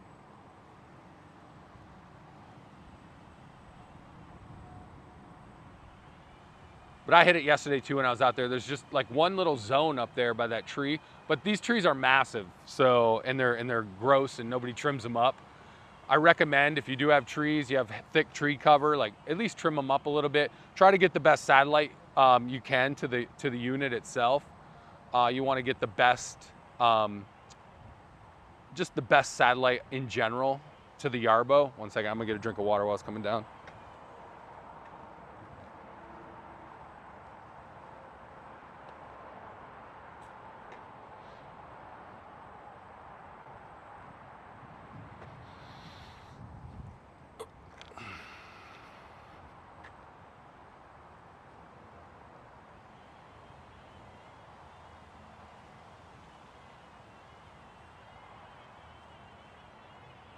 But I hit it yesterday too when I was out there. There's just like one little zone up there by that tree, but these trees are massive. So, and they're gross and nobody trims them up. I recommend if you do have trees, you have thick tree cover, like at least trim them up a little bit. Try to get the best satellite you can to the unit itself. You want to get the best, just the best satellite in general to the Yarbo. One second, I'm gonna get a drink of water while it's coming down.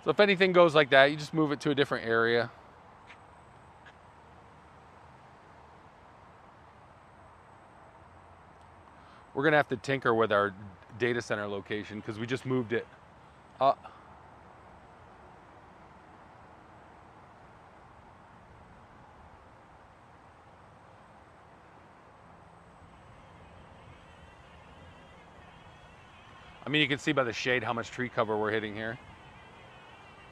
So if anything goes like that, you just move it to a different area. We're gonna have to tinker with our data center location because we just moved it. I mean, you can see by the shade how much tree cover we're hitting here.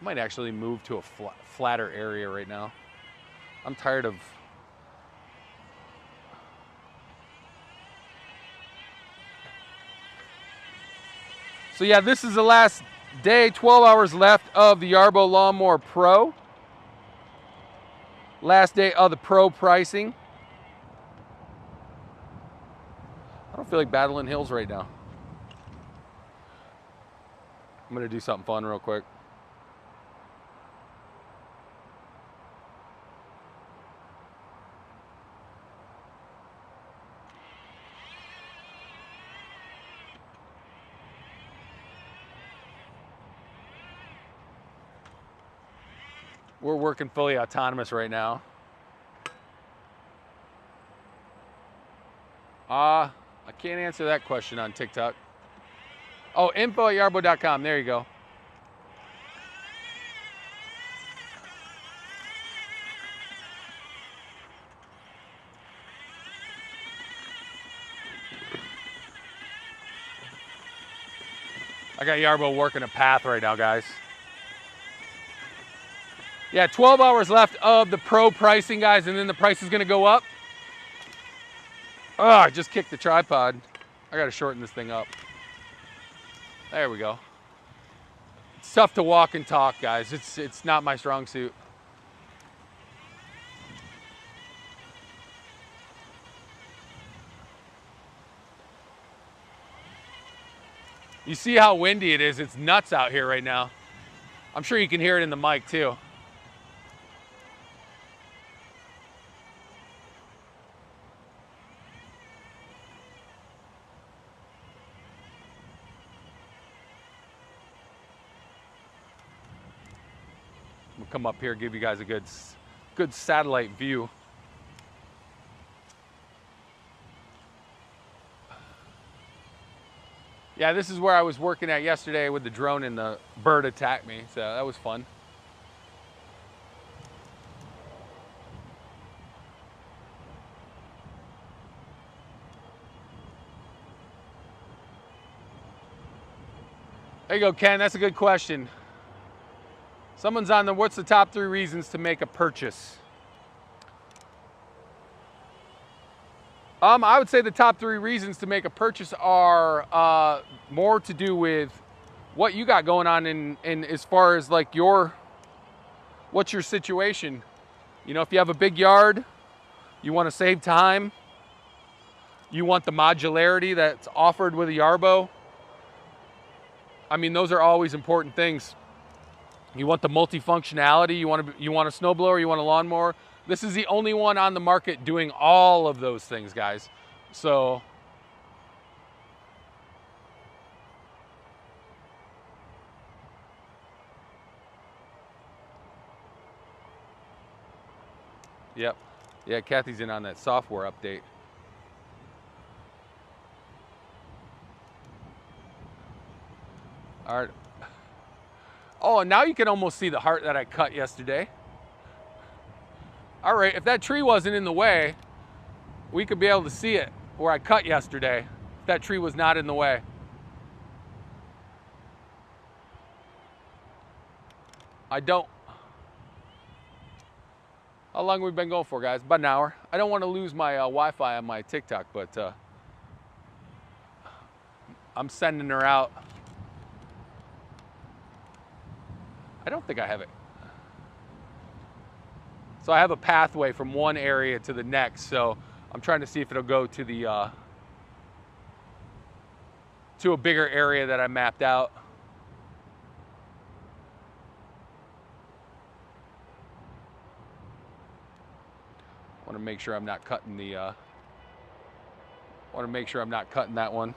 I might actually move to a flatter area right now. I'm tired of... So yeah, this is the last day, 12 hours left of the Yarbo Lawn Mower Pro. Last day of the Pro pricing. I don't feel like battling hills right now. I'm gonna do something fun real quick. We're working fully autonomous right now. I can't answer that question on TikTok. Oh, info@yarbo.com. There you go. I got Yarbo working a path right now, guys. Yeah, 12 hours left of the Pro pricing, guys, and then the price is gonna go up. Oh, I just kicked the tripod. I gotta shorten this thing up. There we go. It's tough to walk and talk, guys. It's not my strong suit. You see how windy it is? It's nuts out here right now. I'm sure you can hear it in the mic too. We'll come up here, give you guys a good satellite view. Yeah, this is where I was working at yesterday with the drone and the bird attacked me, so that was fun. There you go, Ken, that's a good question. Someone's on the, what's the top 3 reasons to make a purchase? I would say the top 3 reasons to make a purchase are more to do with what you got going on in as far as like what's your situation. You know, if you have a big yard, you want to save time, you want the modularity that's offered with a Yarbo. I mean, those are always important things. You want the multifunctionality, you want a snowblower, you want a lawnmower. This is the only one on the market doing all of those things, guys. So, yep. Yeah, Kathy's in on that software update. All right. Oh, and now you can almost see the heart that I cut yesterday. All right, if that tree wasn't in the way, we could be able to see it where I cut yesterday, if that tree was not in the way. I don't. How long have we been going for, guys? About an hour. I don't want to lose my Wi-Fi on my TikTok, but I'm sending her out. I don't think I have it. So I have a pathway from one area to the next, so I'm trying to see if it'll go to the to a bigger area that I mapped out. Want to make sure I'm not cutting the want to make sure I'm not cutting that one.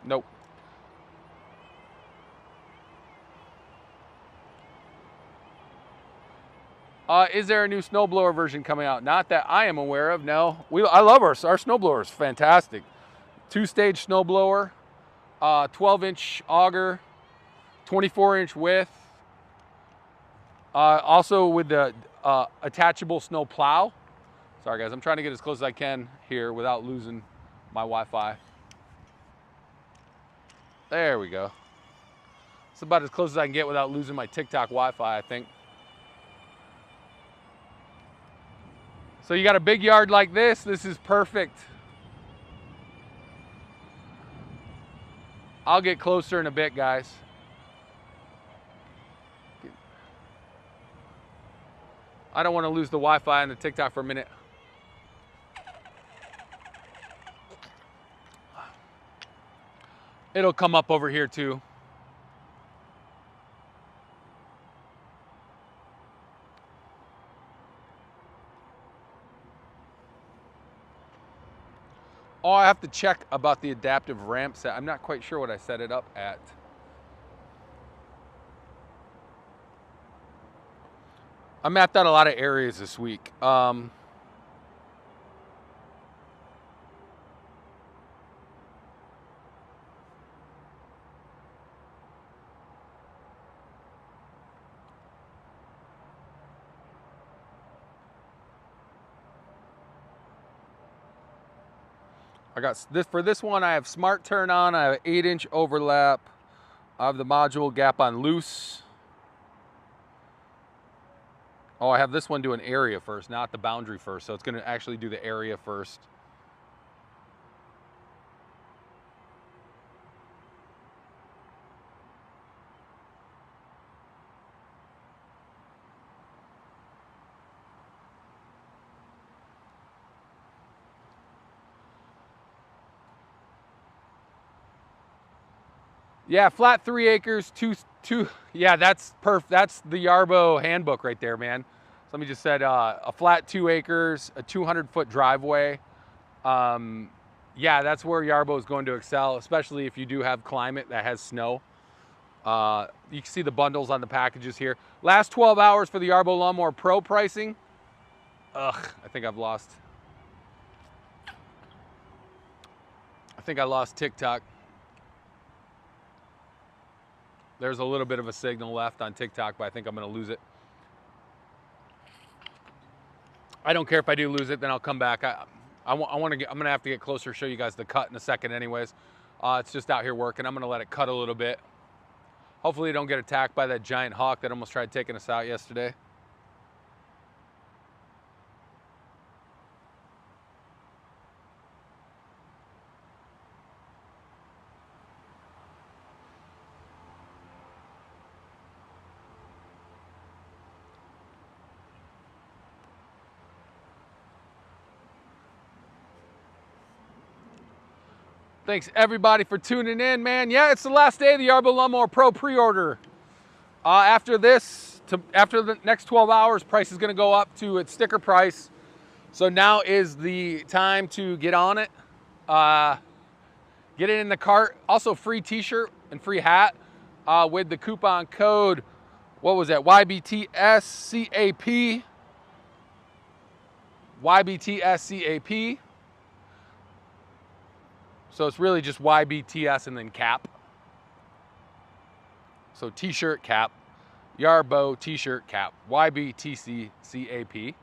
Nope. Is there a new snowblower version coming out? Not that I am aware of, no. I love our snowblower is fantastic. 2-stage snowblower, 12-inch auger, 24-inch width. Also with the attachable snow plow. Sorry guys, I'm trying to get as close as I can here without losing my Wi-Fi. There we go. It's about as close as I can get without losing my TikTok Wi-Fi, I think. So you got a big yard like this is perfect. I'll get closer in a bit, guys. I don't want to lose the Wi-Fi on the TikTok for a minute. It'll come up over here too. Oh, I have to check about the adaptive ramp set. I'm not quite sure what I set it up at. I mapped out a lot of areas this week. I got this for this one. I have smart turn on. I have an 8-inch overlap. I have the module gap on loose. Oh, I have this one doing area first, not the boundary first. So it's going to actually do the area first. Yeah, flat 3 acres, two. Yeah, that's perfect. That's the Yarbo handbook right there, man. Somebody just said a flat 2 acres, a 200-foot driveway. Yeah, that's where Yarbo is going to excel, especially if you do have climate that has snow. You can see the bundles on the packages here. Last 12 hours for the Yarbo Lawn Mower Pro pricing. Ugh, I think I lost TikTok. There's a little bit of a signal left on TikTok, but I think I'm going to lose it. I don't care if I do lose it, then I'll come back. I'm going to have to get closer, show you guys the cut in a second anyways. It's just out here working. I'm going to let it cut a little bit. Hopefully you don't get attacked by that giant hawk that almost tried taking us out yesterday. Thanks everybody for tuning in, man. Yeah, it's the last day of the Yarbo Lawn Mower Pro pre-order. After the next 12 hours, price is gonna go up to its sticker price. So now is the time to get on it. Get it in the cart. Also free t-shirt and free hat with the coupon code, what was that? YBTSCAP. YBTSCAP. So it's really just YBTS and then cap. So t-shirt cap, Yarbo t-shirt cap, YBTCCAP.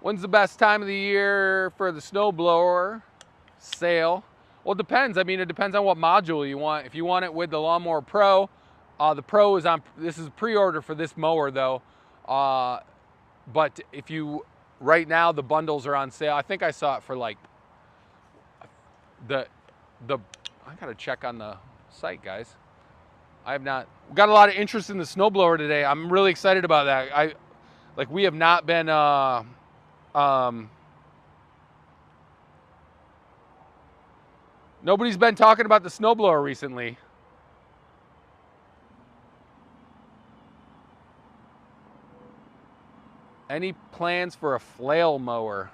When's the best time of the year for the snowblower sale? Well, it depends. I mean, it depends on what module you want. If you want it with the Lawnmower Pro, the Pro is on, this is pre-order for this mower though. But if you, right now the bundles are on sale. I think I saw it for like I gotta check on the site, guys. I have not, got a lot of interest in the snowblower today. I'm really excited about that. We have not been, nobody's been talking about the snowblower recently. Any plans for a flail mower?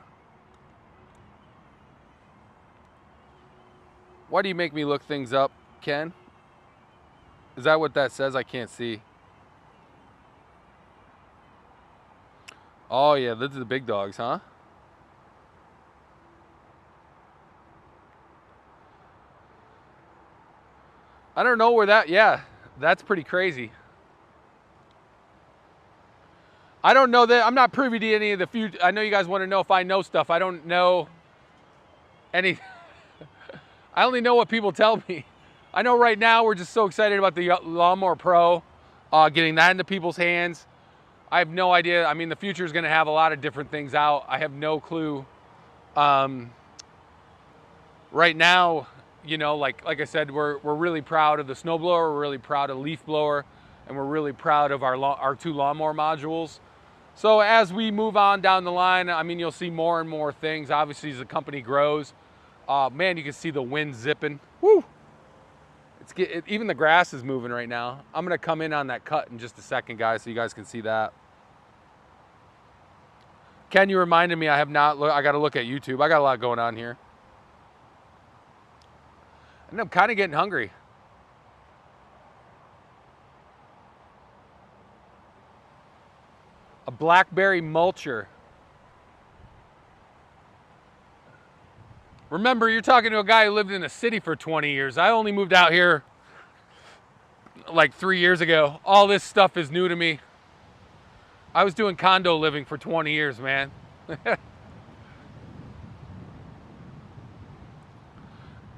Why do you make me look things up, Ken? Is that what that says? I can't see. Oh yeah, those are the big dogs, huh? I don't know where that, yeah, that's pretty crazy. I don't know that, I'm not privy to any of the future. I know you guys want to know if I know stuff. I don't know any. I only know what people tell me. I know right now we're just so excited about the Lawnmower Pro, getting that into people's hands. I have no idea. I mean, the future is going to have a lot of different things out. I have no clue. Right now, you know, like I said, we're really proud of the snowblower. We're really proud of leaf blower, and we're really proud of our two lawnmower modules. So as we move on down the line, I mean, you'll see more and more things. Obviously, as the company grows, man, you can see the wind zipping. Woo! Even the grass is moving right now. I'm gonna come in on that cut in just a second, guys, so you guys can see that. Ken, you reminded me I have not. I got to look at YouTube. I got a lot going on here, and I'm kind of getting hungry. A blackberry mulcher. Remember, you're talking to a guy who lived in a city for 20 years. I only moved out here like 3 years ago. All this stuff is new to me. I was doing condo living for 20 years, man.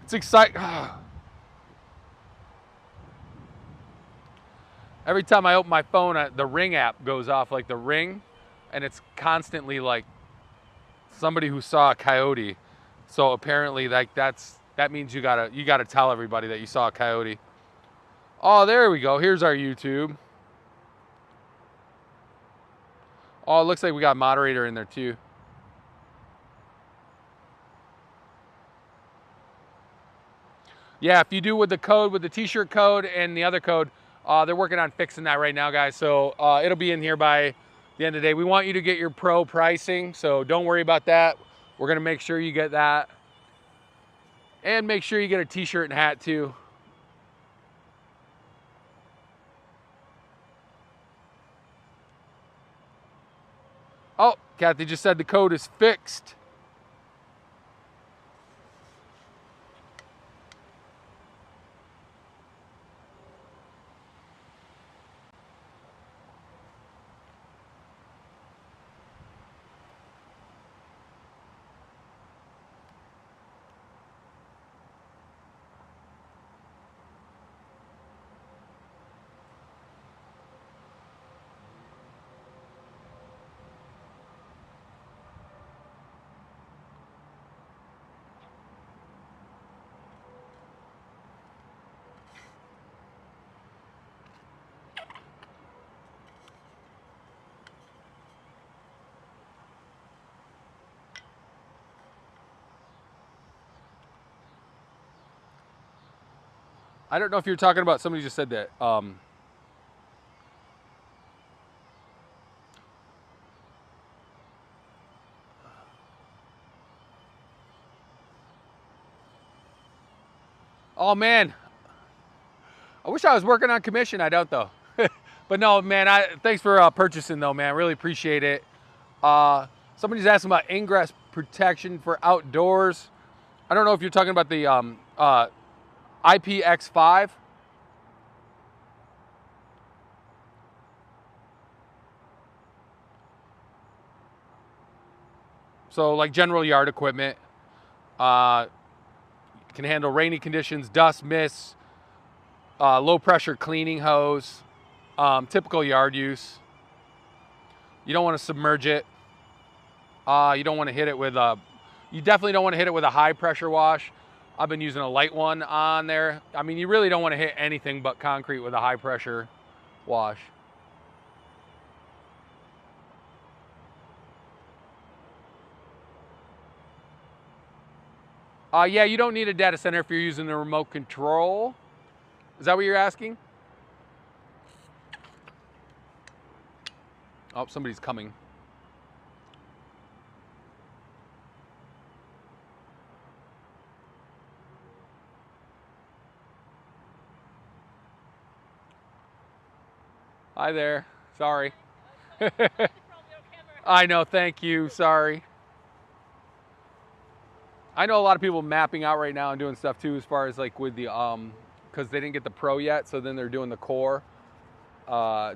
It's exciting. Every time I open my phone, the Ring app goes off, like the Ring, and it's constantly like somebody who saw a coyote. So apparently, like that means you gotta tell everybody that you saw a coyote. Oh, there we go. Here's our YouTube. Oh, it looks like we got moderator in there too. Yeah, if you do with the code, with the t-shirt code and the other code, they're working on fixing that right now, guys. So it'll be in here by the end of the day. We want you to get your pro pricing, so don't worry about that. We're gonna make sure you get that. And make sure you get a t-shirt and hat too. Oh, Kathy just said the code is fixed. I don't know if you're talking about, somebody just said that. Oh man, I wish I was working on commission. I don't though. But no, man, thanks for purchasing though, man. Really appreciate it. Somebody's asking about ingress protection for outdoors. I don't know if you're talking about the IPX5. So like general yard equipment. Can handle rainy conditions, dust, mist, low pressure cleaning hose, typical yard use. You don't want to submerge it. You don't want to hit it with you definitely don't want to hit it with a high pressure wash. I've been using a light one on there. I mean, you really don't want to hit anything but concrete with a high pressure wash. Yeah, you don't need a data center if you're using the remote control. Is that what you're asking? Oh, somebody's coming. Hi there. Sorry. I know, thank you. Sorry. I know a lot of people mapping out right now and doing stuff too, as far as like with the because they didn't get the Pro yet, so then they're doing the Core,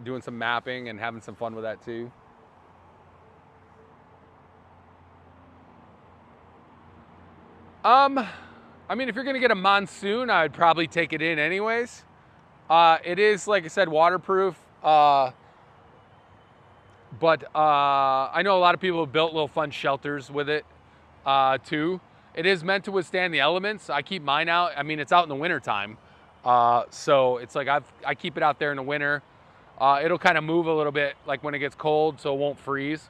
doing some mapping and having some fun with that too. I mean, if you're gonna get a monsoon, I'd probably take it in anyways. It is, like I said, waterproof. But I know a lot of people have built little fun shelters with it too. It is meant to withstand the elements. I keep mine out. I mean, it's out in the winter time. So it's like I keep it out there in the winter. It'll kind of move a little bit like when it gets cold, so it won't freeze.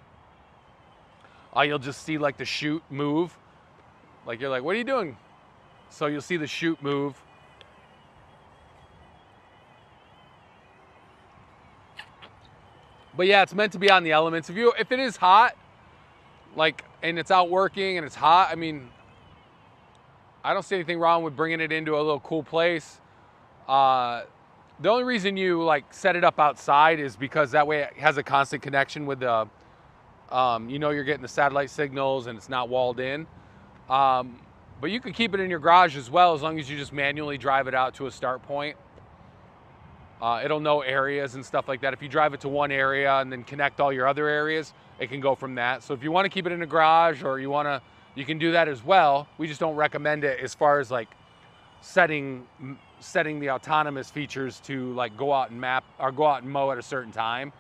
You'll just see like the chute move. Like you're like, what are you doing? So you'll see the chute move. But yeah, it's meant to be on the elements. If it is hot, like, and it's out working and it's hot, I mean, I don't see anything wrong with bringing it into a little cool place. The only reason you like set it up outside is because that way it has a constant connection with the, you know, you're getting the satellite signals and it's not walled in. But you can keep it in your garage as well, as long as you just manually drive it out to a start point. It'll know areas and stuff like that. If you drive it to one area and then connect all your other areas, it can go from that. So if you want to keep it in a garage or you can do that as well. We just don't recommend it as far as like setting the autonomous features to like go out and map or go out and mow at a certain time.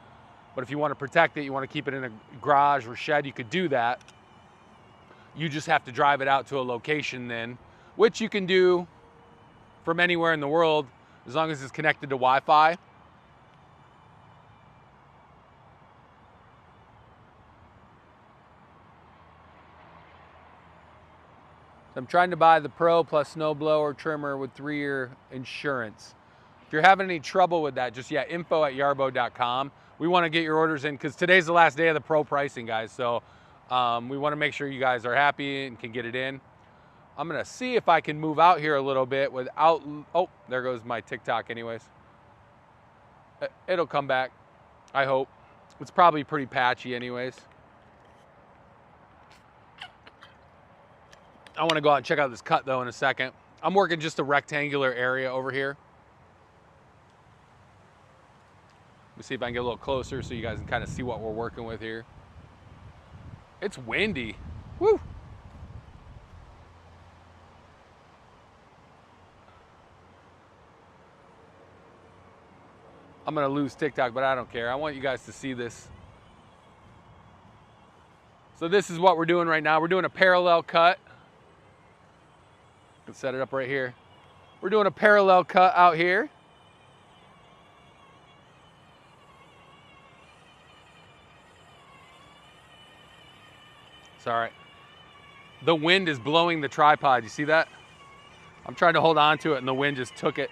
But if you want to protect it, you want to keep it in a garage or shed, you could do that. You just have to drive it out to a location then, which you can do from anywhere in the world as long as it's connected to Wi-Fi. I'm trying to buy the Pro plus snowblower trimmer with 3-year insurance. If you're having any trouble with that, just info@yarbo.com. We want to get your orders in because today's the last day of the Pro pricing, guys. So we want to make sure you guys are happy and can get it in. I'm gonna see if I can move out here a little bit without, oh, there goes my TikTok anyways. It'll come back, I hope. It's probably pretty patchy anyways. I wanna go out and check out this cut though in a second. I'm working just a rectangular area over here. Let me see if I can get a little closer so you guys can kind of see what we're working with here. It's windy, woo. I'm gonna lose TikTok, but I don't care. I want you guys to see this. So this is what we're doing right now. We're doing a parallel cut. Let's set it up right here. We're doing a parallel cut out here. It's all right. The wind is blowing the tripod. You see that? I'm trying to hold on to it and the wind just took it.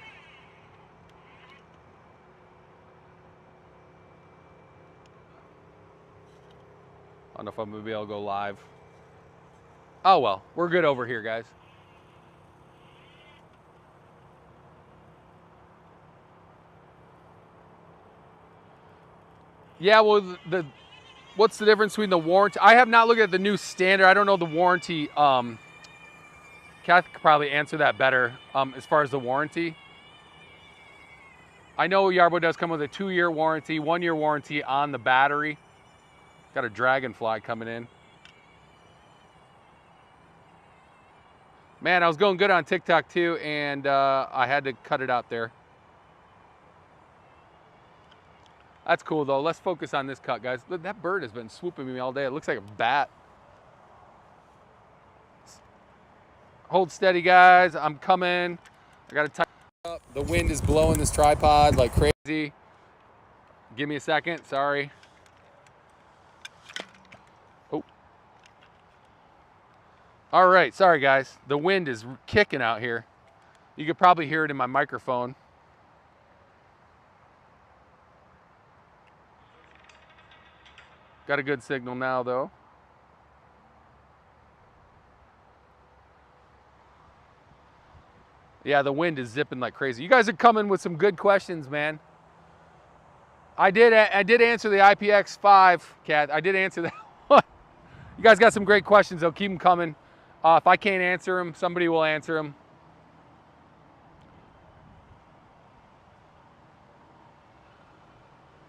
don't know if I'm gonna be able to go live. Oh well, we're good over here, guys. Yeah, well, what's the difference between the warranty? I have not looked at the new standard. I don't know the warranty. Kath could probably answer that better as far as the warranty. I know Yarbo does come with a 2-year warranty, 1-year warranty on the battery. Got a dragonfly coming in. Man, I was going good on TikTok too, and I had to cut it out there. That's cool though. Let's focus on this cut, guys. That bird has been swooping me all day. It looks like a bat. Hold steady, guys. I'm coming. I gotta tighten up. The wind is blowing this tripod like crazy. Give me a second. Sorry. Oh. All right. Sorry, guys. The wind is kicking out here. You could probably hear it in my microphone. Got a good signal now, though. Yeah, the wind is zipping like crazy. You guys are coming with some good questions, man. I did answer the IPX5, Kat. I did answer that one. You guys got some great questions, though. Keep them coming. If I can't answer them, somebody will answer them.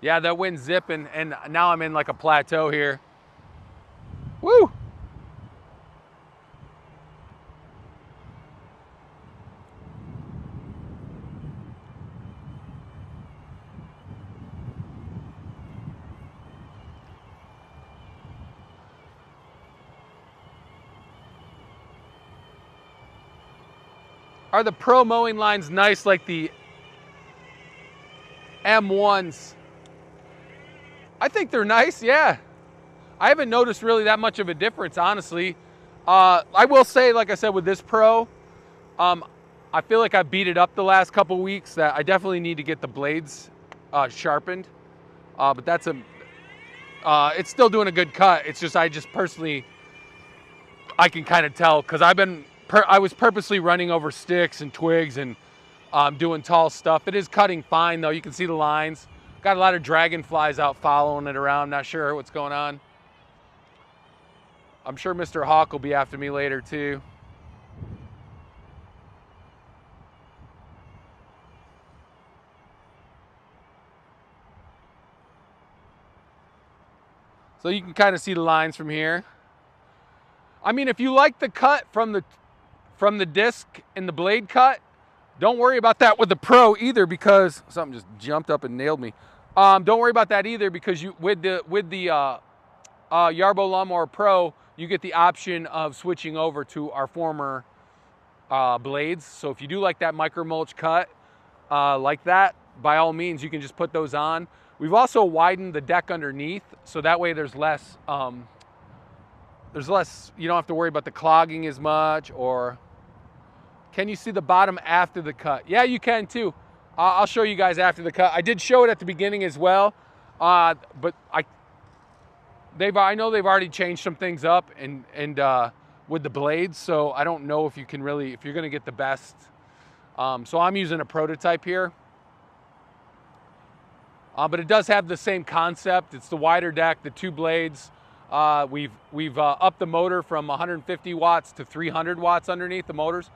Yeah, that wind's zipping, and now I'm in like a plateau here. Woo! Are the Pro mowing lines nice like the M1s? I think they're nice, yeah. I haven't noticed really that much of a difference, honestly. I will say, like I said, with this Pro, I feel like I beat it up the last couple weeks. That I definitely need to get the blades sharpened. But that's it's still doing a good cut. It's just I personally, I can kind of tell because I was purposely running over sticks and twigs and doing tall stuff. It is cutting fine though. You can see the lines. Got a lot of dragonflies out following it around. Not sure what's going on. I'm sure Mr. Hawk will be after me later too. So you can kind of see the lines from here. I mean, if you like the cut from the disc and the blade cut, don't worry about that with the Pro either because something just jumped up and nailed me. Don't worry about that either because with the Yarbo Lawn Mower Pro, you get the option of switching over to our former blades. So if you do like that micro mulch cut like that, by all means, you can just put those on. We've also widened the deck underneath, so that way there's less, you don't have to worry about the clogging as much. Or can you see the bottom after the cut? Yeah, you can too. I'll show you guys after the cut. I did show it at the beginning as well, but I know they've already changed some things up and with the blades, so I don't know if you're gonna get the best. So I'm using a prototype here, but it does have the same concept. It's the wider deck, the 2 blades. We've upped the motor from 150 watts to 300 watts underneath the motors.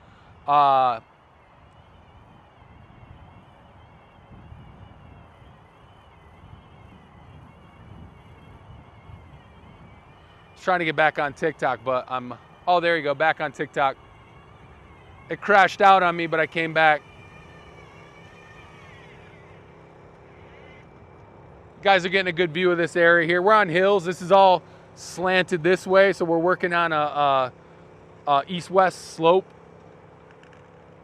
Trying to get back on TikTok, but oh, there you go, back on TikTok. It crashed out on me, but I came back. You guys are getting a good view of this area here. We're on hills. This is all slanted this way, so we're working on a east-west slope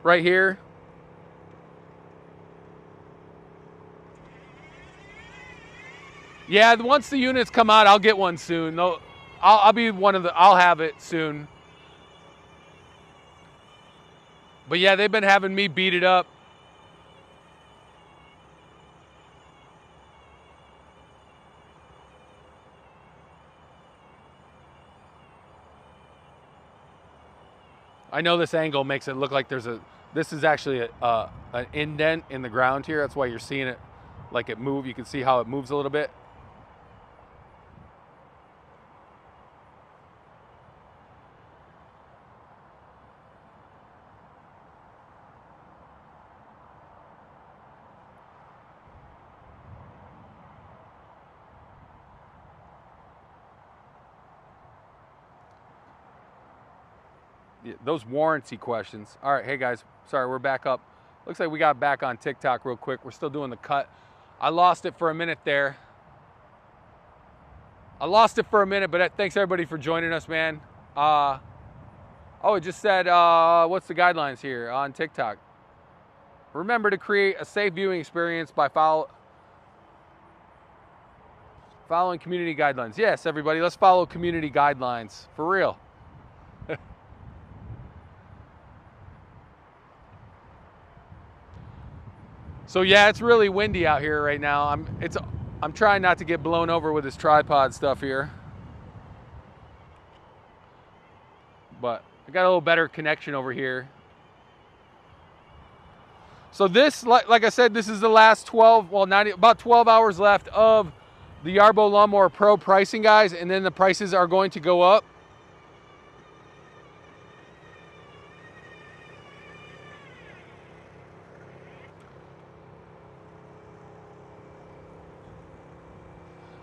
right here. Yeah, once the units come out, I'll get one soon. I'll be I'll have it soon. But yeah, they've been having me beat it up. I know this angle makes it look like this is actually an indent in the ground here. That's why you're seeing it like it move. You can see how it moves a little bit. Those warranty questions. All right, hey guys, sorry, we're back up. Looks like we got back on TikTok real quick. We're still doing the cut. I lost it for a minute there. But thanks everybody for joining us, man. Oh, it just said, what's the guidelines here on TikTok? Remember to create a safe viewing experience by following community guidelines. Yes, everybody, let's follow community guidelines, for real. So yeah, it's really windy out here right now. I'm trying not to get blown over with this tripod stuff here. But I got a little better connection over here. So this, like I said, this is the last about 12 hours left of the Yarbo Lawn Mower Pro pricing, guys, and then the prices are going to go up.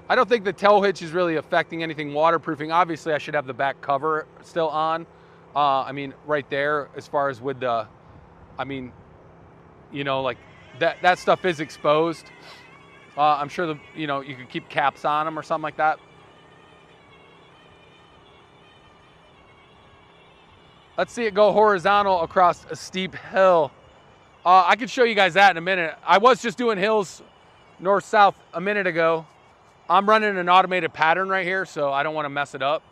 I don't think the tow hitch is really affecting anything waterproofing. Obviously, I should have the back cover still on. I mean, right there, as far as with the, I mean, you know, like that stuff is exposed. I'm sure you could keep caps on them or something like that. Let's see it go horizontal across a steep hill. I can show you guys that in a minute. I was just doing hills north-south a minute ago. I'm running an automated pattern right here, so I don't want to mess it up.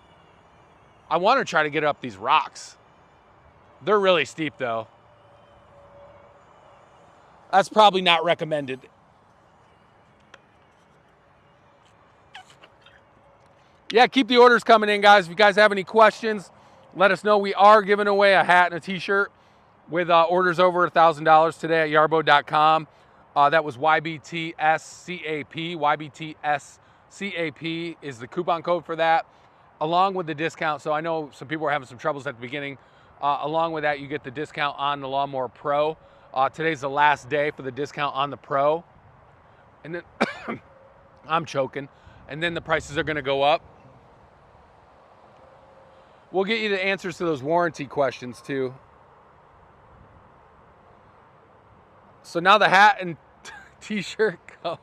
I want to try to get up these rocks. They're really steep though. That's probably not recommended. Yeah, keep the orders coming in, guys. If you guys have any questions, let us know. We are giving away a hat and a t-shirt with orders over $1,000 today at yarbo.com. That was YBTSCAP. YBTSCAP is the coupon code for that, along with the discount. So I know some people were having some troubles at the beginning. Along with that, you get the discount on the Lawnmower Pro. Today's the last day for the discount on the Pro. And then, I'm choking. And then the prices are gonna go up. We'll get you the answers to those warranty questions too. So now the hat and t-shirt go.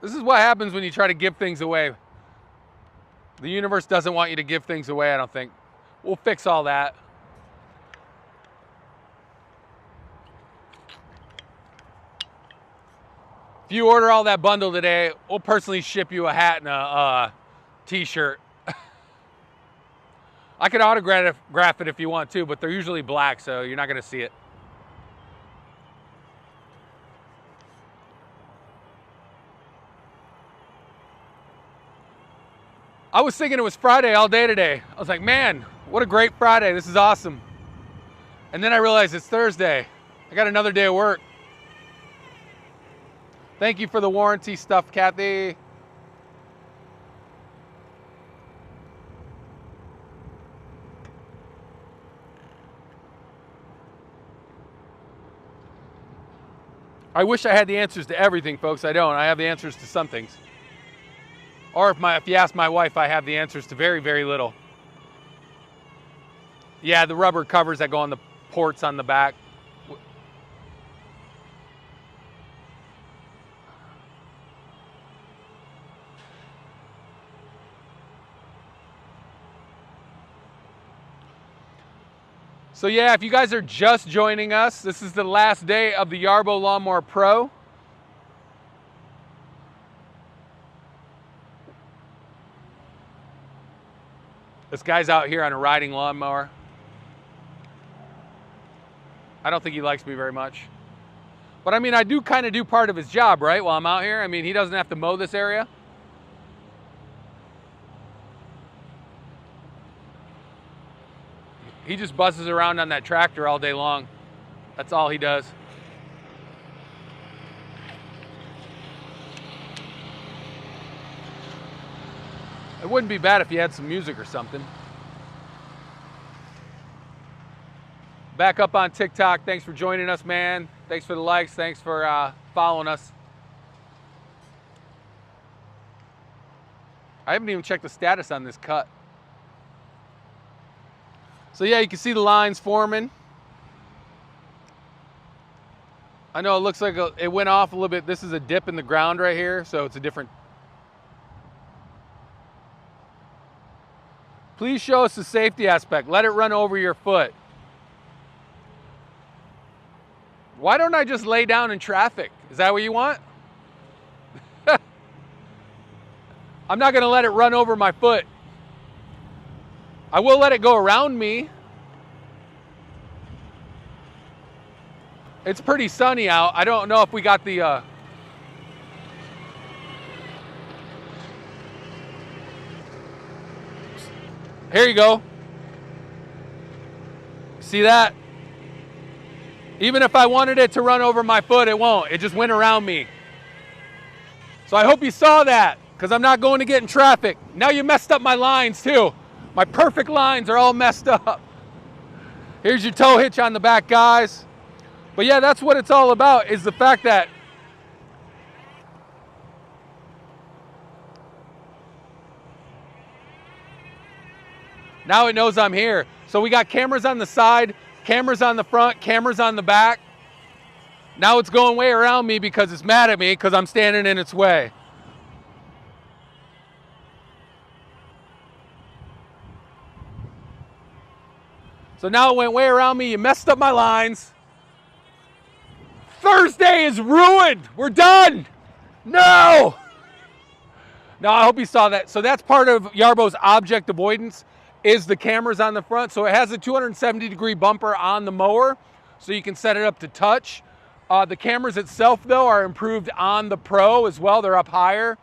This is what happens when you try to give things away. The universe doesn't want you to give things away, I don't think. We'll fix all that. If you order all that bundle today, we'll personally ship you a hat and a t-shirt. I could autograph it if you want to, but they're usually black, so you're not gonna see it. I was thinking it was Friday all day today. I was like, man, what a great Friday. This is awesome. And then I realized it's Thursday. I got another day of work. Thank you for the warranty stuff, Kathy. I wish I had the answers to everything, folks. I don't. I have the answers to some things. Or if you ask my wife, I have the answers to very, very little. Yeah, the rubber covers that go on the ports on the back. So yeah, if you guys are just joining us, this is the last day of the Yarbo Lawn Mower Pro. This guy's out here on a riding lawnmower. I don't think he likes me very much. But I mean, I do kind of do part of his job, right? While I'm out here. I mean, he doesn't have to mow this area. He just buzzes around on that tractor all day long. That's all he does. It wouldn't be bad if you had some music or something. Back up on TikTok. Thanks for joining us, man. Thanks for the likes. Thanks for following us. I haven't even checked the status on this cut. So yeah, you can see the lines forming. I know it looks like it went off a little bit. This is a dip in the ground right here, so it's a different. Please show us the safety aspect. Let it run over your foot. Why don't I just lay down in traffic? Is that what you want? I'm not gonna let it run over my foot. I will let it go around me. It's pretty sunny out. I don't know if we got the Here you go. See that? Even if I wanted it to run over my foot, it won't. It just went around me. So I hope you saw that, because I'm not going to get in traffic. Now you messed up my lines too. My perfect lines are all messed up. Here's your tow hitch on the back, guys. But yeah, that's what it's all about, is the fact that now it knows I'm here. So we got cameras on the side, cameras on the front, cameras on the back. Now it's going way around me because it's mad at me because I'm standing in its way. So now it went way around me. You messed up my lines. Thursday is ruined. We're done. No. Now I hope you saw that. So that's part of Yarbo's object avoidance, is the cameras on the front. So it has a 270-degree bumper on the mower, so you can set it up to touch. The cameras itself, though, are improved on the Pro as well. They're up higher.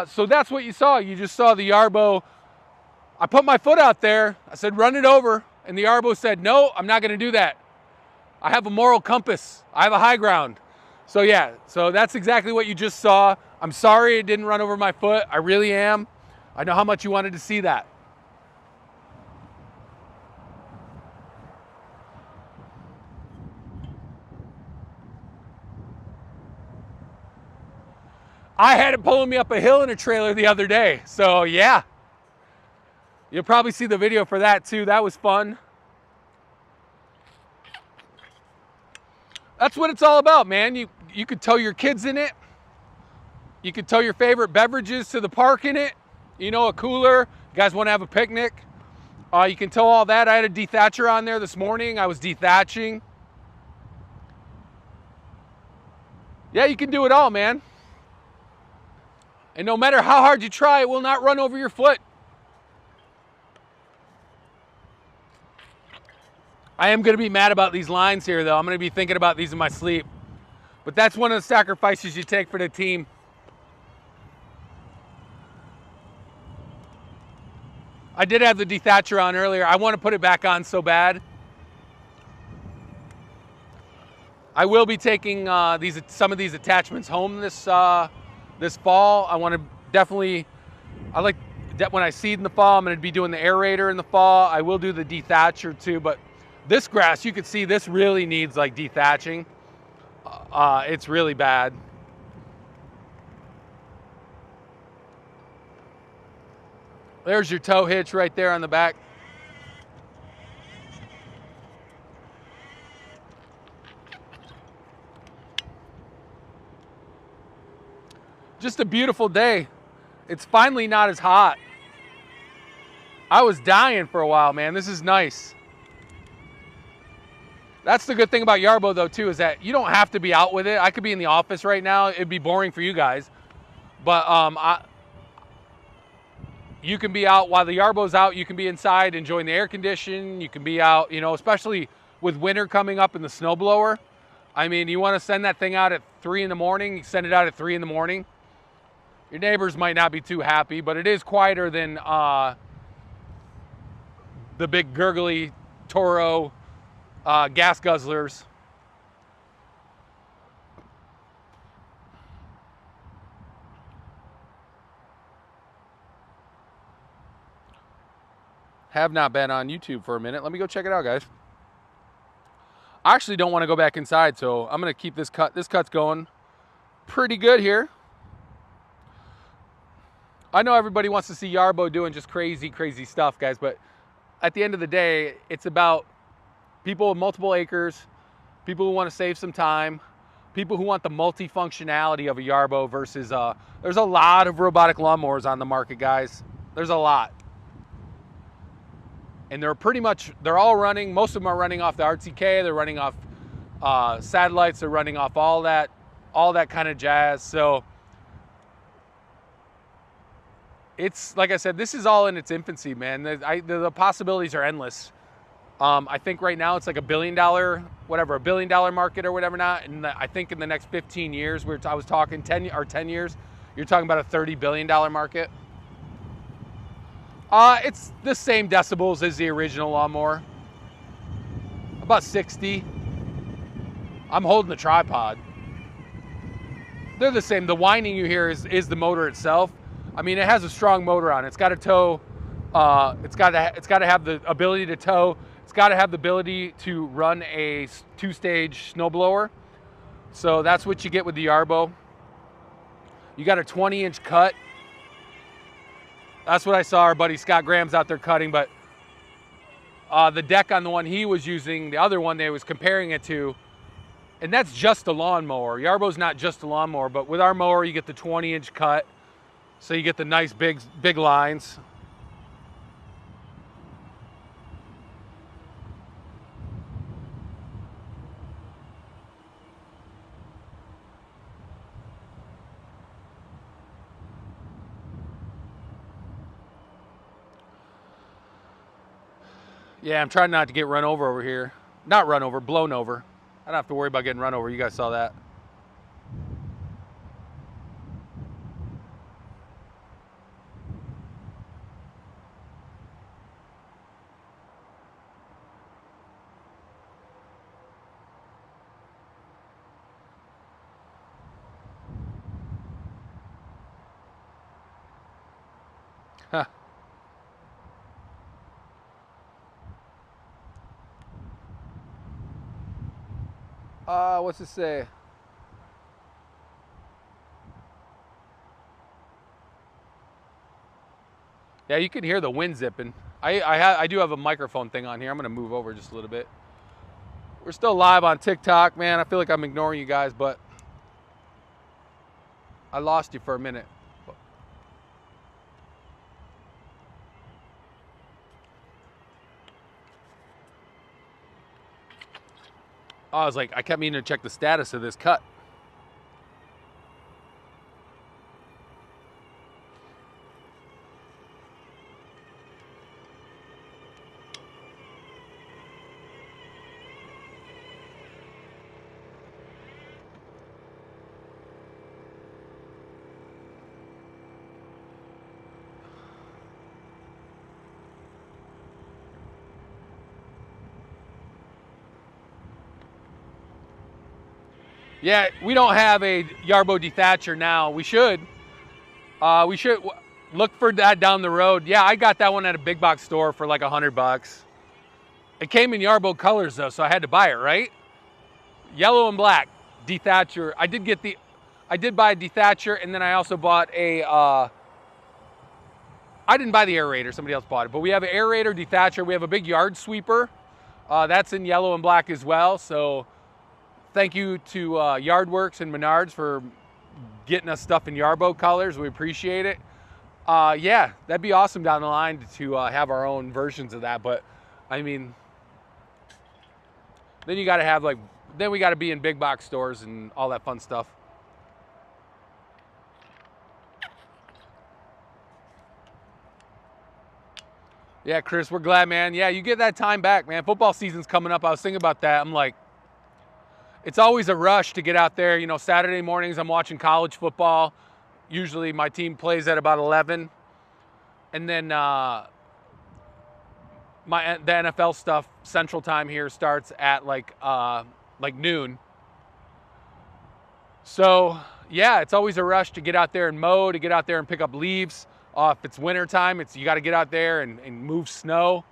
So that's what you saw. You just saw the Yarbo. I put my foot out there. I said, run it over. And the Yarbo said, no, I'm not going to do that. I have a moral compass. I have a high ground. So yeah, so that's exactly what you just saw. I'm sorry it didn't run over my foot. I really am. I know how much you wanted to see that. I had it pulling me up a hill in a trailer the other day. So yeah, you'll probably see the video for that too. That was fun. That's what it's all about, man. You could tow your kids in it. You could tow your favorite beverages to the park in it. You know, a cooler. You guys want to have a picnic? You can tow all that. I had a Detacher on there this morning. I was dethatching. Yeah, you can do it all, man. And no matter how hard you try, it will not run over your foot. I am going to be mad about these lines here, though. I'm going to be thinking about these in my sleep. But that's one of the sacrifices you take for the team. I did have the Detacher on earlier. I want to put it back on so bad. I will be taking some of these attachments home this fall. I want to definitely, when I seed in the fall, I'm going to be doing the aerator in the fall. I will do the Detacher too, but this grass, you can see this really needs like dethatching. It's really bad. There's your tow hitch right there on the back. Just a beautiful day. It's finally not as hot. I was dying for a while, man. This is nice. That's the good thing about Yarbo, though, too, is that you don't have to be out with it. I could be in the office right now. It'd be boring for you guys. But you can be out while the Yarbo's out. You can be inside enjoying the air condition. You can be out, you know, especially with winter coming up and the snowblower. I mean, you want to send that thing out at 3 in the morning. You send it out at 3 in the morning. Your neighbors might not be too happy, but it is quieter than the big gurgly Toro gas guzzlers. Have not been on YouTube for a minute. Let me go check it out, guys. I actually don't want to go back inside, so I'm going to keep this cut. This cut's going pretty good here. I know everybody wants to see Yarbo doing just crazy, crazy stuff, guys, but at the end of the day, it's about people with multiple acres, people who want to save some time, people who want the multifunctionality of a Yarbo versus, there's a lot of robotic lawnmowers on the market, guys. There's a lot. And they're all running, most of them are running off the RTK, they're running off satellites, they're running off all that kind of jazz. So it's, like I said, this is all in its infancy, man. The possibilities are endless. I think right now it's like $1 billion, whatever, $1 billion market or whatever not. And I think in the next 15 years, I was talking 10 years, you're talking about a $30 billion market. It's the same decibels as the original lawnmower. About 60. I'm holding the tripod. They're the same. The whining you hear is the motor itself. I mean, it has a strong motor on it. It's got to tow. It's got to have the ability to tow. It's got to have the ability to run a 2-stage snowblower. So that's what you get with the Yarbo. You got a 20-inch cut. That's what I saw our buddy Scott Graham's out there cutting, but the deck on the one he was using, the other one they was comparing it to, and that's just a lawnmower. Yarbo's not just a lawnmower, but with our mower, you get the 20-inch cut, so you get the nice big lines. Yeah, I'm trying not to get run over here. Not run over, blown over. I don't have to worry about getting run over. You guys saw that. Huh. What's it say? Yeah, you can hear the wind zipping. I do have a microphone thing on here. I'm gonna move over just a little bit. We're still live on TikTok, man. I feel like I'm ignoring you guys, but I lost you for a minute. I was like, I kept meaning to check the status of this cut. Yeah, we don't have a Yarbo Detacher now. We should. We should look for that down the road. Yeah, I got that one at a big box store for like $100. It came in Yarbo colors though, so I had to buy it, right? Yellow and black, Detacher. I did buy a Detacher, and then I also bought a, I didn't buy the aerator, somebody else bought it, but we have an aerator, Detacher. We have a big yard sweeper. That's in yellow and black as well, so thank you to Yardworks and Menards for getting us stuff in Yarbo colors. We appreciate it. Yeah, that'd be awesome down the line to have our own versions of that. But I mean, then you got to have then we got to be in big box stores and all that fun stuff. Yeah, Chris, we're glad, man. Yeah, you get that time back, man. Football season's coming up. I was thinking about that. I'm like, it's always a rush to get out there. You know, Saturday mornings I'm watching college football. Usually my team plays at about 11. And then the NFL stuff Central Time here starts at like noon. So yeah, it's always a rush to get out there and mow, to get out there and pick up leaves. If it's winter time, you got to get out there and move snow.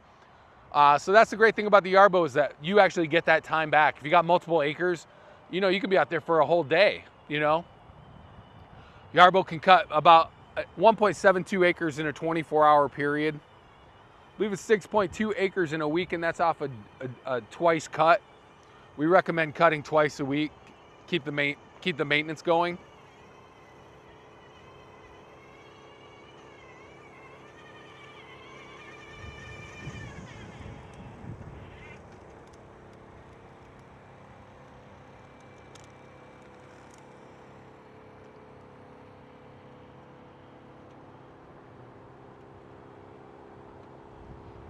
So that's the great thing about the Yarbo, is that you actually get that time back. If you got multiple acres, you know, you can be out there for a whole day, you know. Yarbo can cut about 1.72 acres in a 24-hour period. I believe it's 6.2 acres in a week, and that's off a twice cut. We recommend cutting twice a week. Keep the maintenance going.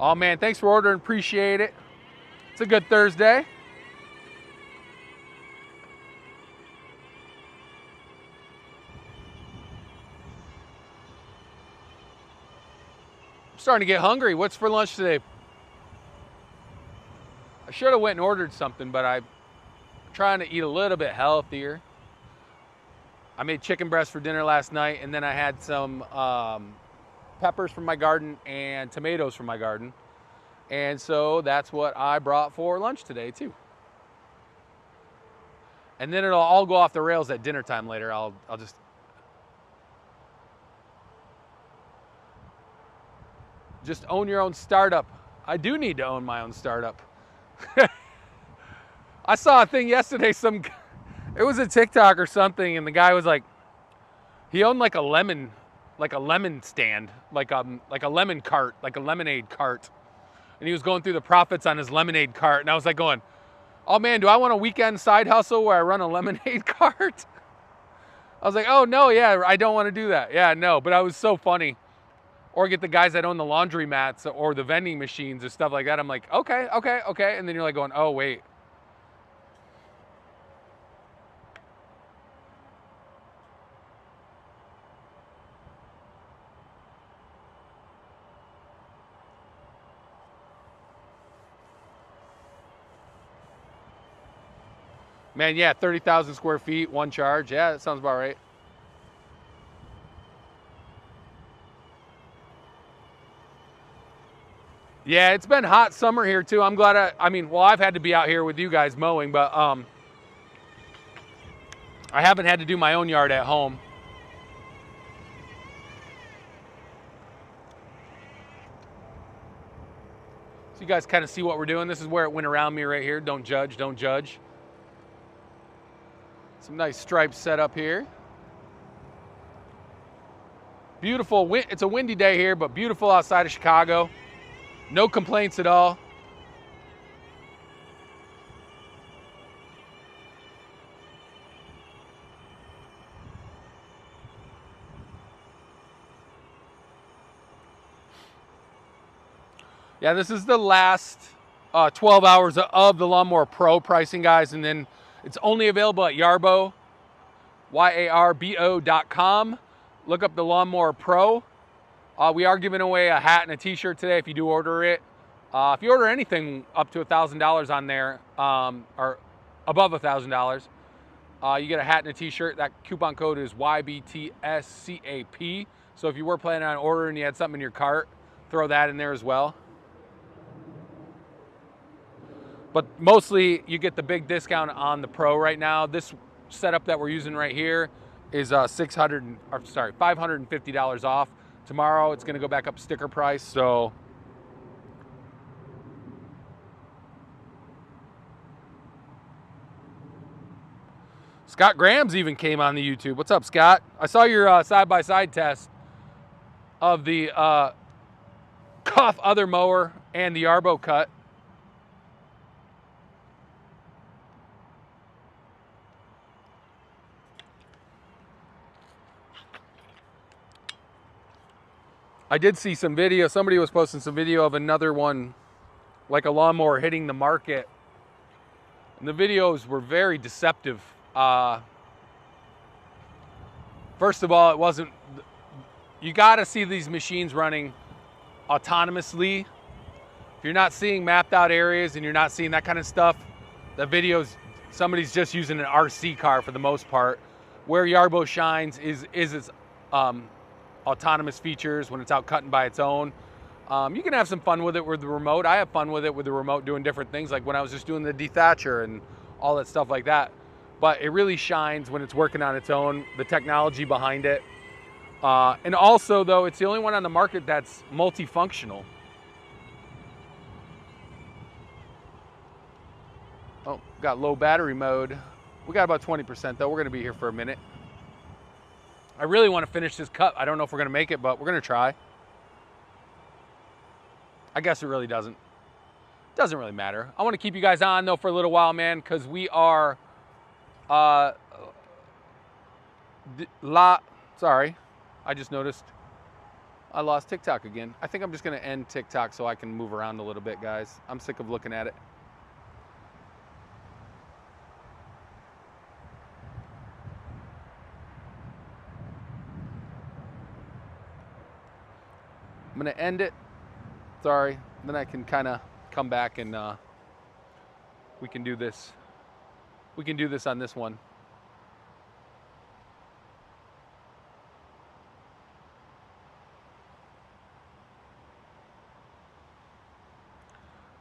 Oh man, thanks for ordering, appreciate it. It's a good Thursday. I'm starting to get hungry. What's for lunch today? I should have went and ordered something, but I'm trying to eat a little bit healthier. I made chicken breast for dinner last night, and then I had some peppers from my garden and tomatoes from my garden. And so that's what I brought for lunch today too. And then it'll all go off the rails at dinner time later. I'll just own your own startup. I do need to own my own startup. I saw a thing yesterday, it was a TikTok or something, and the guy was like, he owned like a lemon stand, like a lemon cart, like a lemonade cart. And he was going through the profits on his lemonade cart. And I was like going, oh man, do I want a weekend side hustle where I run a lemonade cart? I was like, oh no, yeah, I don't want to do that. Yeah, no, but I was so funny. Or get the guys that own the laundry mats or the vending machines and stuff like that. I'm like, okay. And then you're like going, oh wait. Man, yeah, 30,000 square feet, one charge. Yeah, that sounds about right. Yeah, it's been hot summer here too. I'm glad well, I've had to be out here with you guys mowing, but I haven't had to do my own yard at home. So you guys kind of see what we're doing. This is where it went around me right here. Don't judge, don't judge. Some nice stripes set up here. Beautiful, it's a windy day here, but beautiful outside of Chicago. No complaints at all. Yeah, this is the last 12 hours of the Lawn Mower Pro pricing, guys, and then it's only available at Yarbo, YARBO.com. Look up the Lawn Mower Pro. We are giving away a hat and a T-shirt today if you do order it. If you order anything up to $1,000 on there, or above $1,000, you get a hat and a T-shirt. That coupon code is YBTSCAP. So if you were planning on ordering and you had something in your cart, throw that in there as well. But mostly you get the big discount on the Pro right now. This setup that we're using right here is $550 off. Tomorrow it's going to go back up sticker price. So Scott Graham's even came on the YouTube. What's up, Scott? I saw your side-by-side test of the Cuff other mower and the Yarbo cut. I did see some video. Somebody was posting some video of another one, like a lawnmower hitting the market. And the videos were very deceptive. First of all, it wasn't, you gotta see these machines running autonomously. If you're not seeing mapped out areas and you're not seeing that kind of stuff, the videos, somebody's just using an RC car for the most part. Where Yarbo shines is its autonomous features when it's out cutting by its own. You can have some fun with it with the remote. I have fun with it with the remote doing different things, like when I was just doing the Detacher and all that stuff like that. But it really shines when it's working on its own, the technology behind it. And also, though, it's the only one on the market that's multifunctional. Oh, got low battery mode. We got about 20% though. We're gonna be here for a minute. I really want to finish this cut. I don't know if we're gonna make it, but we're gonna try. I guess it really doesn't really matter. I want to keep you guys on though for a little while, man, because we are sorry, I just noticed I lost TikTok again. I think I'm just gonna end TikTok so I can move around a little bit, guys. I'm sick of looking at it. I'm gonna end it. Sorry. Then I can kind of come back and we can do this. We can do this on this one.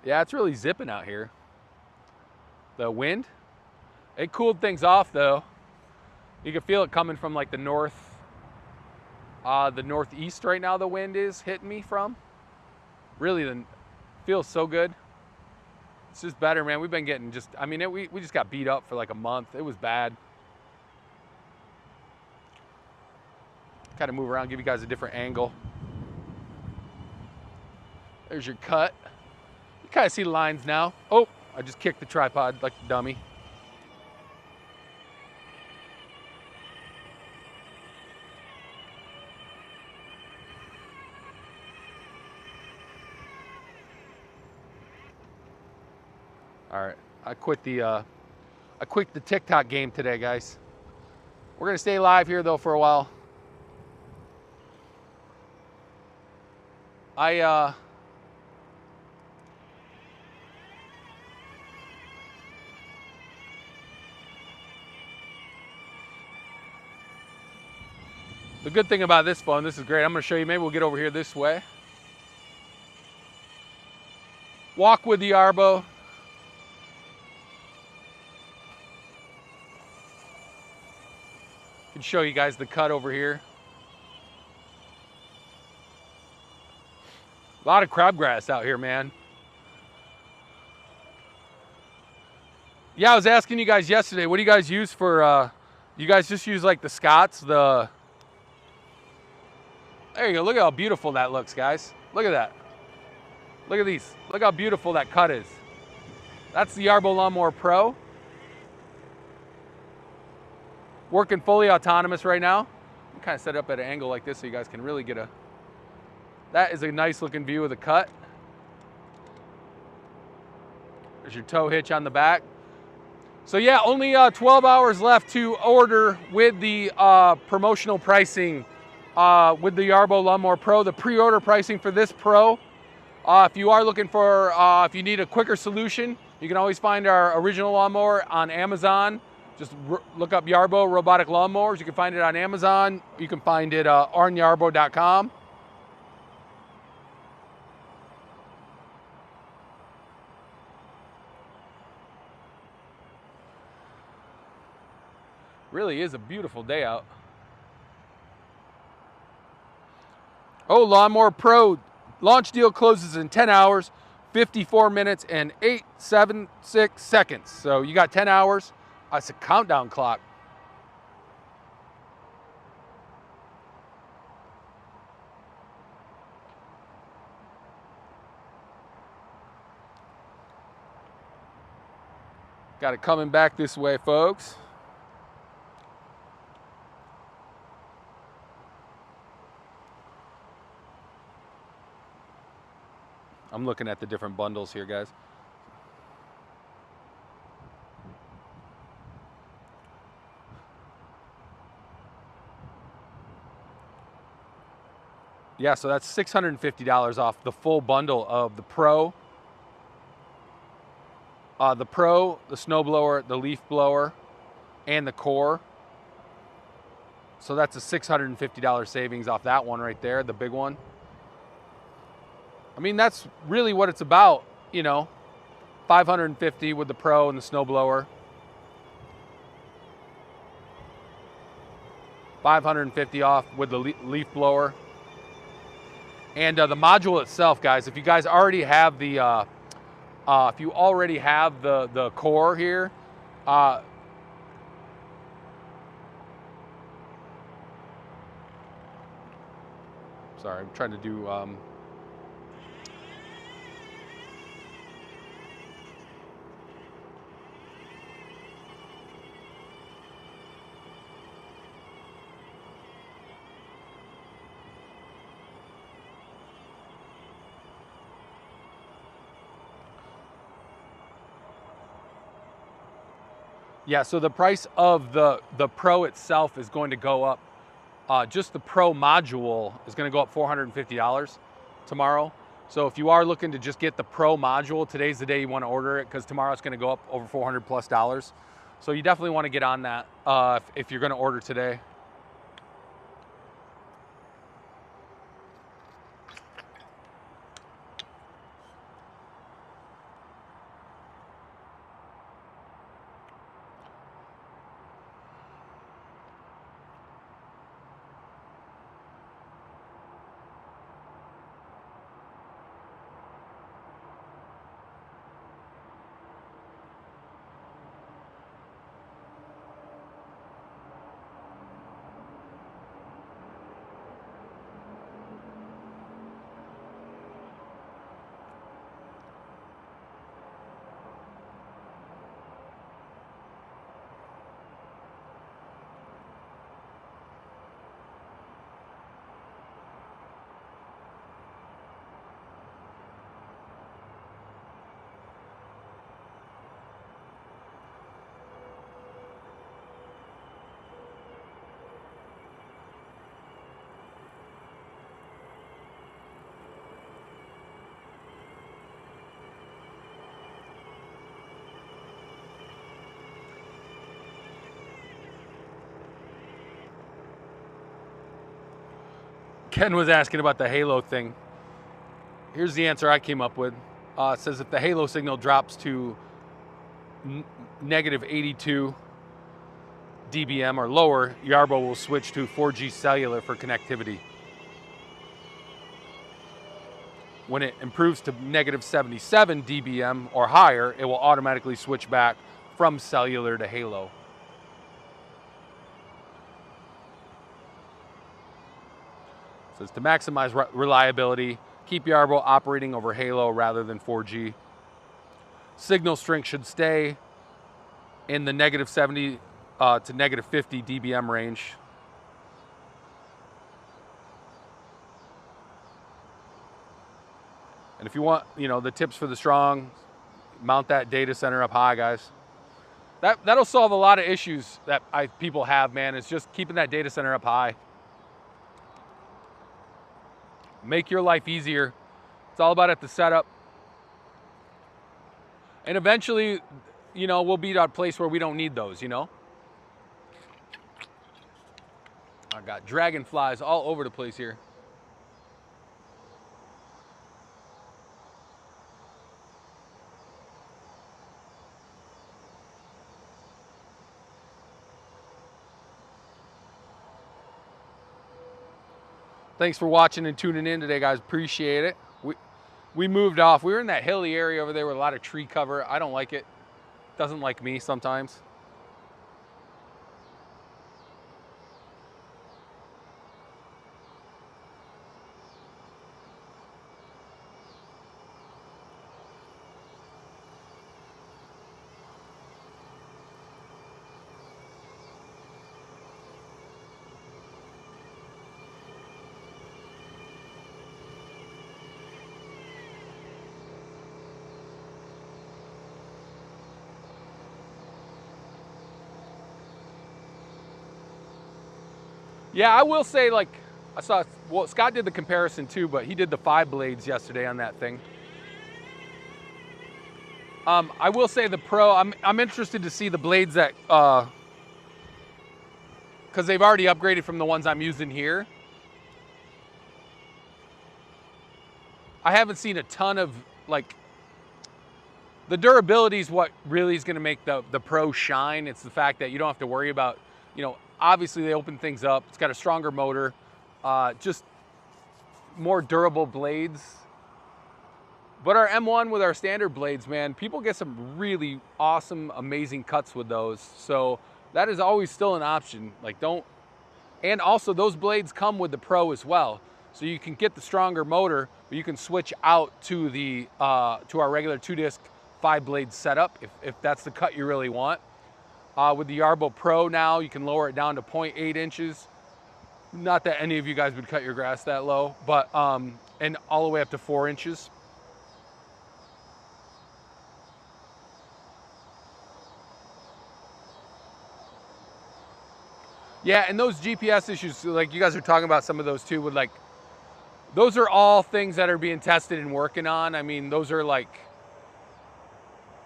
Yeah, it's really zipping out here. The wind, it cooled things off though. You can feel it coming from like the northeast right now. The wind is hitting me from. Really, feels so good. It's just better, man. We've been getting just, I mean, we just got beat up for like a month. It was bad. Kind of move around, give you guys a different angle. There's your cut. You kind of see the lines now. Oh, I just kicked the tripod like a dummy. All right, I quit the TikTok game today, guys. We're gonna stay live here though for a while. The good thing about this phone, this is great. I'm gonna show you, maybe we'll get over here this way. Walk with the Yarbo. Can show you guys the cut over here. A lot of crabgrass out here, man. Yeah, I was asking you guys yesterday, what do you guys use for, you guys just use like the Scots, there you go, look at how beautiful that looks, guys. Look at that. Look at these, look how beautiful that cut is. That's the Yarbo Lawn Mower Pro. Working fully autonomous right now. I'm kind of set it up at an angle like this so you guys can really get that is a nice looking view of the cut. There's your tow hitch on the back. So yeah, only 12 hours left to order with the promotional pricing with the Yarbo Lawn Mower Pro, the pre-order pricing for this Pro. If you are looking for, if you need a quicker solution, you can always find our original lawnmower on Amazon. Just look up Yarbo robotic lawnmowers. You can find it on Amazon. You can find it on yarbo.com. Really is a beautiful day out. Oh, Lawnmower Pro launch deal closes in 10 hours, 54 minutes, and 876 seconds. So you got 10 hours. It's a countdown clock. Got it coming back this way, folks. I'm looking at the different bundles here, guys. Yeah, so that's $650 off the full bundle of the Pro The Pro, the snowblower, the leaf blower, and the core. So that's a $650 savings off that one right there, the big one. I mean, that's really what it's about, you know. $550 with the Pro and the snowblower. $550 off with the leaf blower. And the module itself, guys, if you guys already have the the core here, sorry, I'm trying to do yeah, so the price of the Pro itself is going to go up. Just the Pro module is going to go up $450 tomorrow. So if you are looking to just get the Pro module, today's the day you want to order it, because tomorrow it's going to go up over $400+. So you definitely want to get on that if you're going to order today. Ken was asking about the halo thing. Here's the answer I came up with. It says if the halo signal drops to negative 82 dBm or lower, Yarbo will switch to 4G cellular for connectivity. When it improves to negative 77 dBm or higher, it will automatically switch back from cellular to halo. It says to maximize reliability, keep Yarbo operating over halo rather than 4G. Signal strength should stay in the negative 70 to negative 50 dBm range. And if you want, you know, the tips for the strong, mount that data center up high, guys. That'll solve a lot of issues that people have, man. It's just keeping that data center up high. Make your life easier. It's all about at the setup. And eventually, you know, we'll be at a place where we don't need those, you know? I got dragonflies all over the place here. Thanks for watching and tuning in today, guys. Appreciate it. We moved off. We were in that hilly area over there with a lot of tree cover. I don't like it. Doesn't like me sometimes. Yeah, I will say, like, I saw, well, Scott did the comparison too, but he did the 5 blades yesterday on that thing. I will say the Pro, I'm interested to see the blades that, because they've already upgraded from the ones I'm using here. I haven't seen a ton of, like, the durability is what really is going to make the Pro shine. It's the fact that you don't have to worry about, you know, obviously they open things up. It's got a stronger motor, just more durable blades. But our M1 with our standard blades, man, people get some really awesome, amazing cuts with those. So that is always still an option. Like, don't, and also those blades come with the Pro as well. So you can get the stronger motor, but you can switch out to the to our regular 2-disc 5-blade setup if that's the cut you really want. With the Yarbo Pro now, you can lower it down to 0.8 inches. Not that any of you guys would cut your grass that low, but and all the way up to 4 inches. Yeah, and those GPS issues, like you guys are talking about some of those too, with like, those are all things that are being tested and working on. I mean, those are like,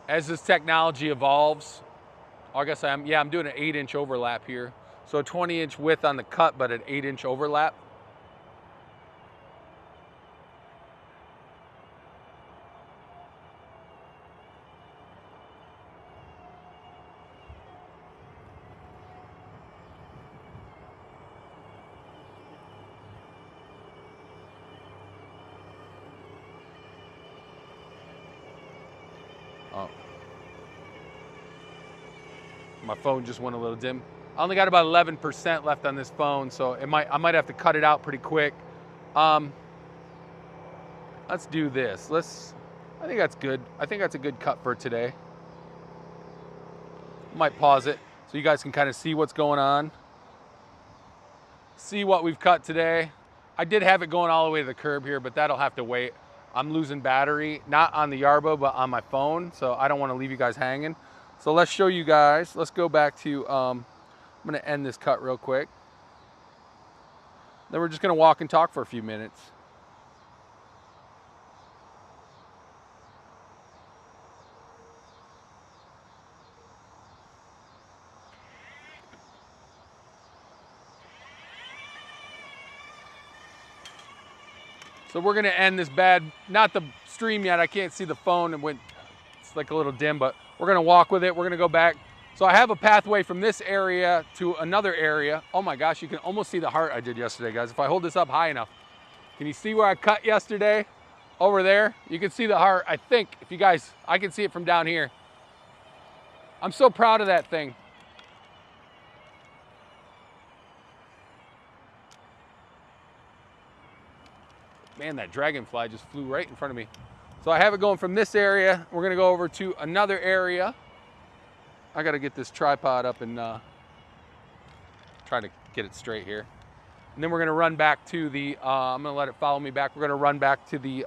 as this technology evolves, I guess I'm doing an 8-inch overlap here. So a 20-inch width on the cut, but an 8-inch overlap. Oh. My phone just went a little dim. I only got about 11% left on this phone, so I might have to cut it out pretty quick. Let's do this. I think that's good. I think that's a good cut for today. Might pause it so you guys can kind of see what's going on. See what we've cut today. I did have it going all the way to the curb here, but that'll have to wait. I'm losing battery, not on the Yarbo, but on my phone, so I don't want to leave you guys hanging. So let's show you guys. Let's go back to, I'm going to end this cut real quick. Then we're just going to walk and talk for a few minutes. So we're gonna end this not the stream yet, I can't see the phone, it's like a little dim, but we're gonna walk with it, we're gonna go back. So I have a pathway from this area to another area. Oh my gosh, you can almost see the heart I did yesterday, guys. If I hold this up high enough, can you see where I cut yesterday? Over there, you can see the heart, I think, if you guys, I can see it from down here. I'm so proud of that thing. Man, that dragonfly just flew right in front of me. So I have it going from this area. We're gonna go over to another area. I gotta get this tripod up and try to get it straight here. And then we're gonna run back to the, I'm gonna let it follow me back. We're gonna run back to the,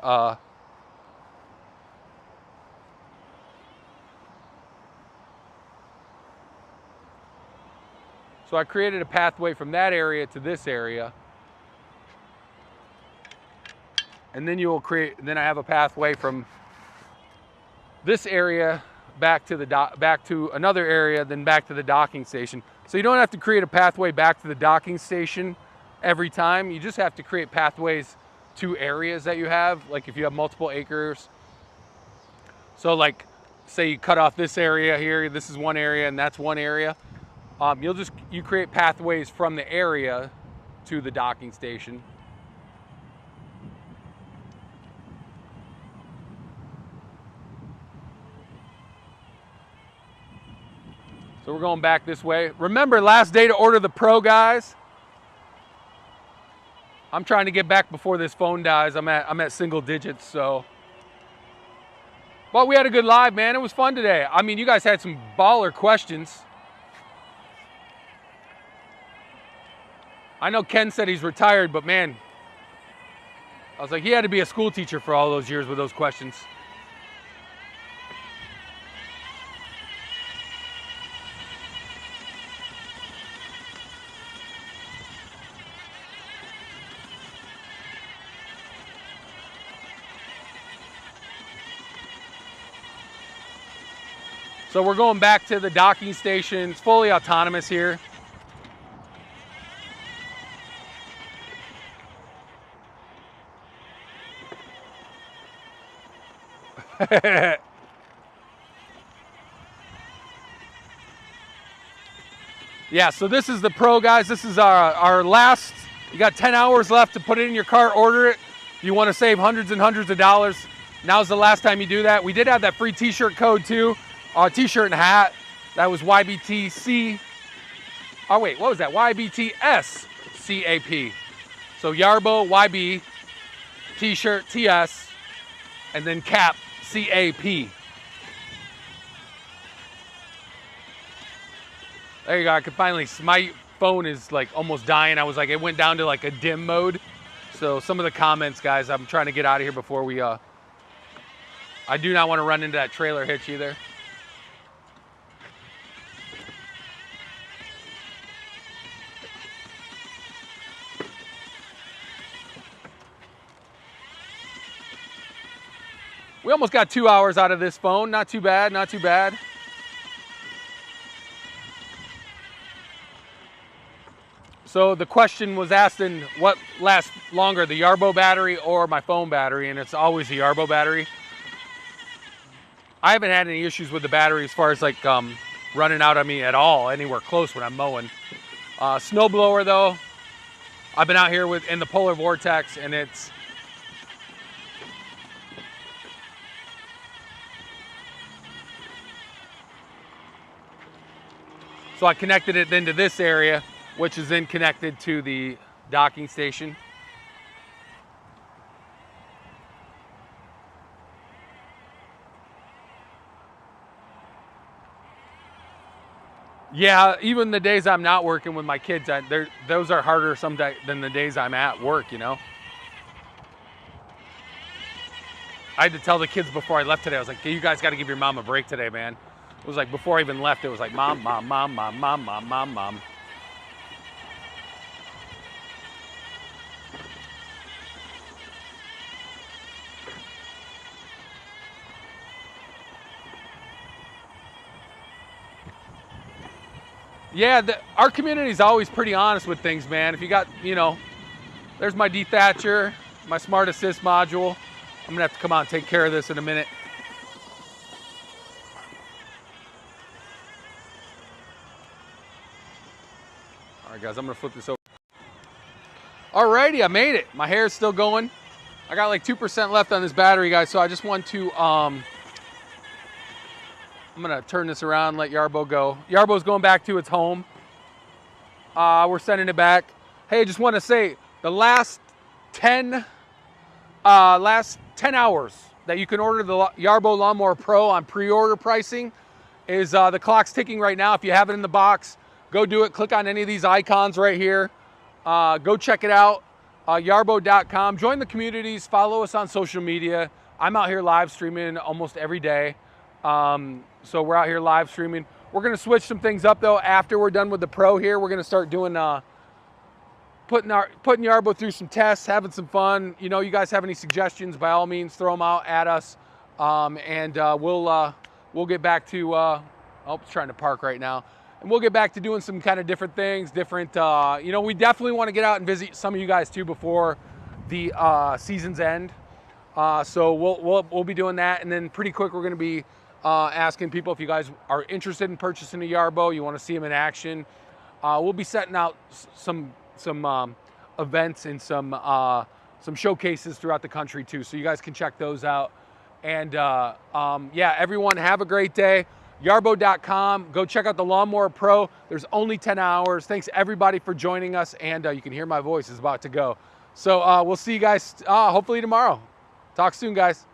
so I created a pathway from that area to this area. And then then I have a pathway from this area back to another area, then back to the docking station. So you don't have to create a pathway back to the docking station every time. You just have to create pathways to areas that you have, like if you have multiple acres. So like, say you cut off this area here, this is one area and that's one area. You create pathways from the area to the docking station. So we're going back this way. Remember, last day to order the Pro, guys. I'm trying to get back before this phone dies. I'm at single digits, so. But we had a good live, man. It was fun today. I mean, you guys had some baller questions. I know Ken said he's retired, but man, I was like, he had to be a school teacher for all those years with those questions. So we're going back to the docking station. It's fully autonomous here. Yeah, so this is the Pro, guys. This is our last. You got 10 hours left to put it in your cart, order it. If you want to save hundreds and hundreds of dollars, now's the last time you do that. We did have that free t-shirt code too. T-shirt and hat. That was YBTC. Oh wait, what was that? YBTSCAP. So Yarbo, YB, t-shirt, TS, and then cap, CAP. There you go, I could finally, my phone is like almost dying. I was like, it went down to like a dim mode. So some of the comments, guys, I'm trying to get out of here before we, I do not want to run into that trailer hitch either. We almost got 2 hours out of this phone. Not too bad, not too bad. So the question was asked in what lasts longer, the Yarbo battery or my phone battery, and it's always the Yarbo battery. I haven't had any issues with the battery as far as like running out on me at all, anywhere close when I'm mowing. Snowblower though, I've been out here in the polar vortex and it's, so I connected it then to this area, which is then connected to the docking station. Yeah, even the days I'm not working with my kids, those are harder some than the days I'm at work, you know? I had to tell the kids before I left today, I was like, hey, you guys got to give your mom a break today, man. It was like, before I even left, it was like, mom, mom, mom, mom, mom, mom, mom, mom. Yeah, our community is always pretty honest with things, man. If you got, you know, there's my Detacher, my Smart Assist module. I'm gonna have to come out and take care of this in a minute. All right, guys, I'm gonna flip this over. Alrighty, I made it. My hair is still going. I got like 2% left on this battery, guys, so I just want to, I'm gonna turn this around and let Yarbo go. Yarbo's going back to its home. We're sending it back. Hey, I just want to say the last 10 hours that you can order the Yarbo Lawn Mower Pro on pre-order pricing is the clock's ticking right now. If you have it in the box, go do it. Click on any of these icons right here. Go check it out. Yarbo.com. Join the communities. Follow us on social media. I'm out here live streaming almost every day. So we're out here live streaming. We're gonna switch some things up though after we're done with the Pro here. We're gonna start doing putting Yarbo through some tests, having some fun. You know, you guys have any suggestions, by all means, throw them out at us, and we'll get back to. Oh, it's trying to park right now, and we'll get back to doing some kind of different things. You know, we definitely want to get out and visit some of you guys too before the season's end. So we'll be doing that, and then pretty quick we're gonna be asking people if you guys are interested in purchasing a Yarbo, you want to see them in action. We'll be setting out some events and some showcases throughout the country too, so you guys can check those out. And yeah, everyone have a great day. Yarbo.com. Go check out the Lawn Mower Pro. There's only 10 hours. Thanks everybody for joining us, and you can hear my voice is about to go. So we'll see you guys hopefully tomorrow. Talk soon, guys.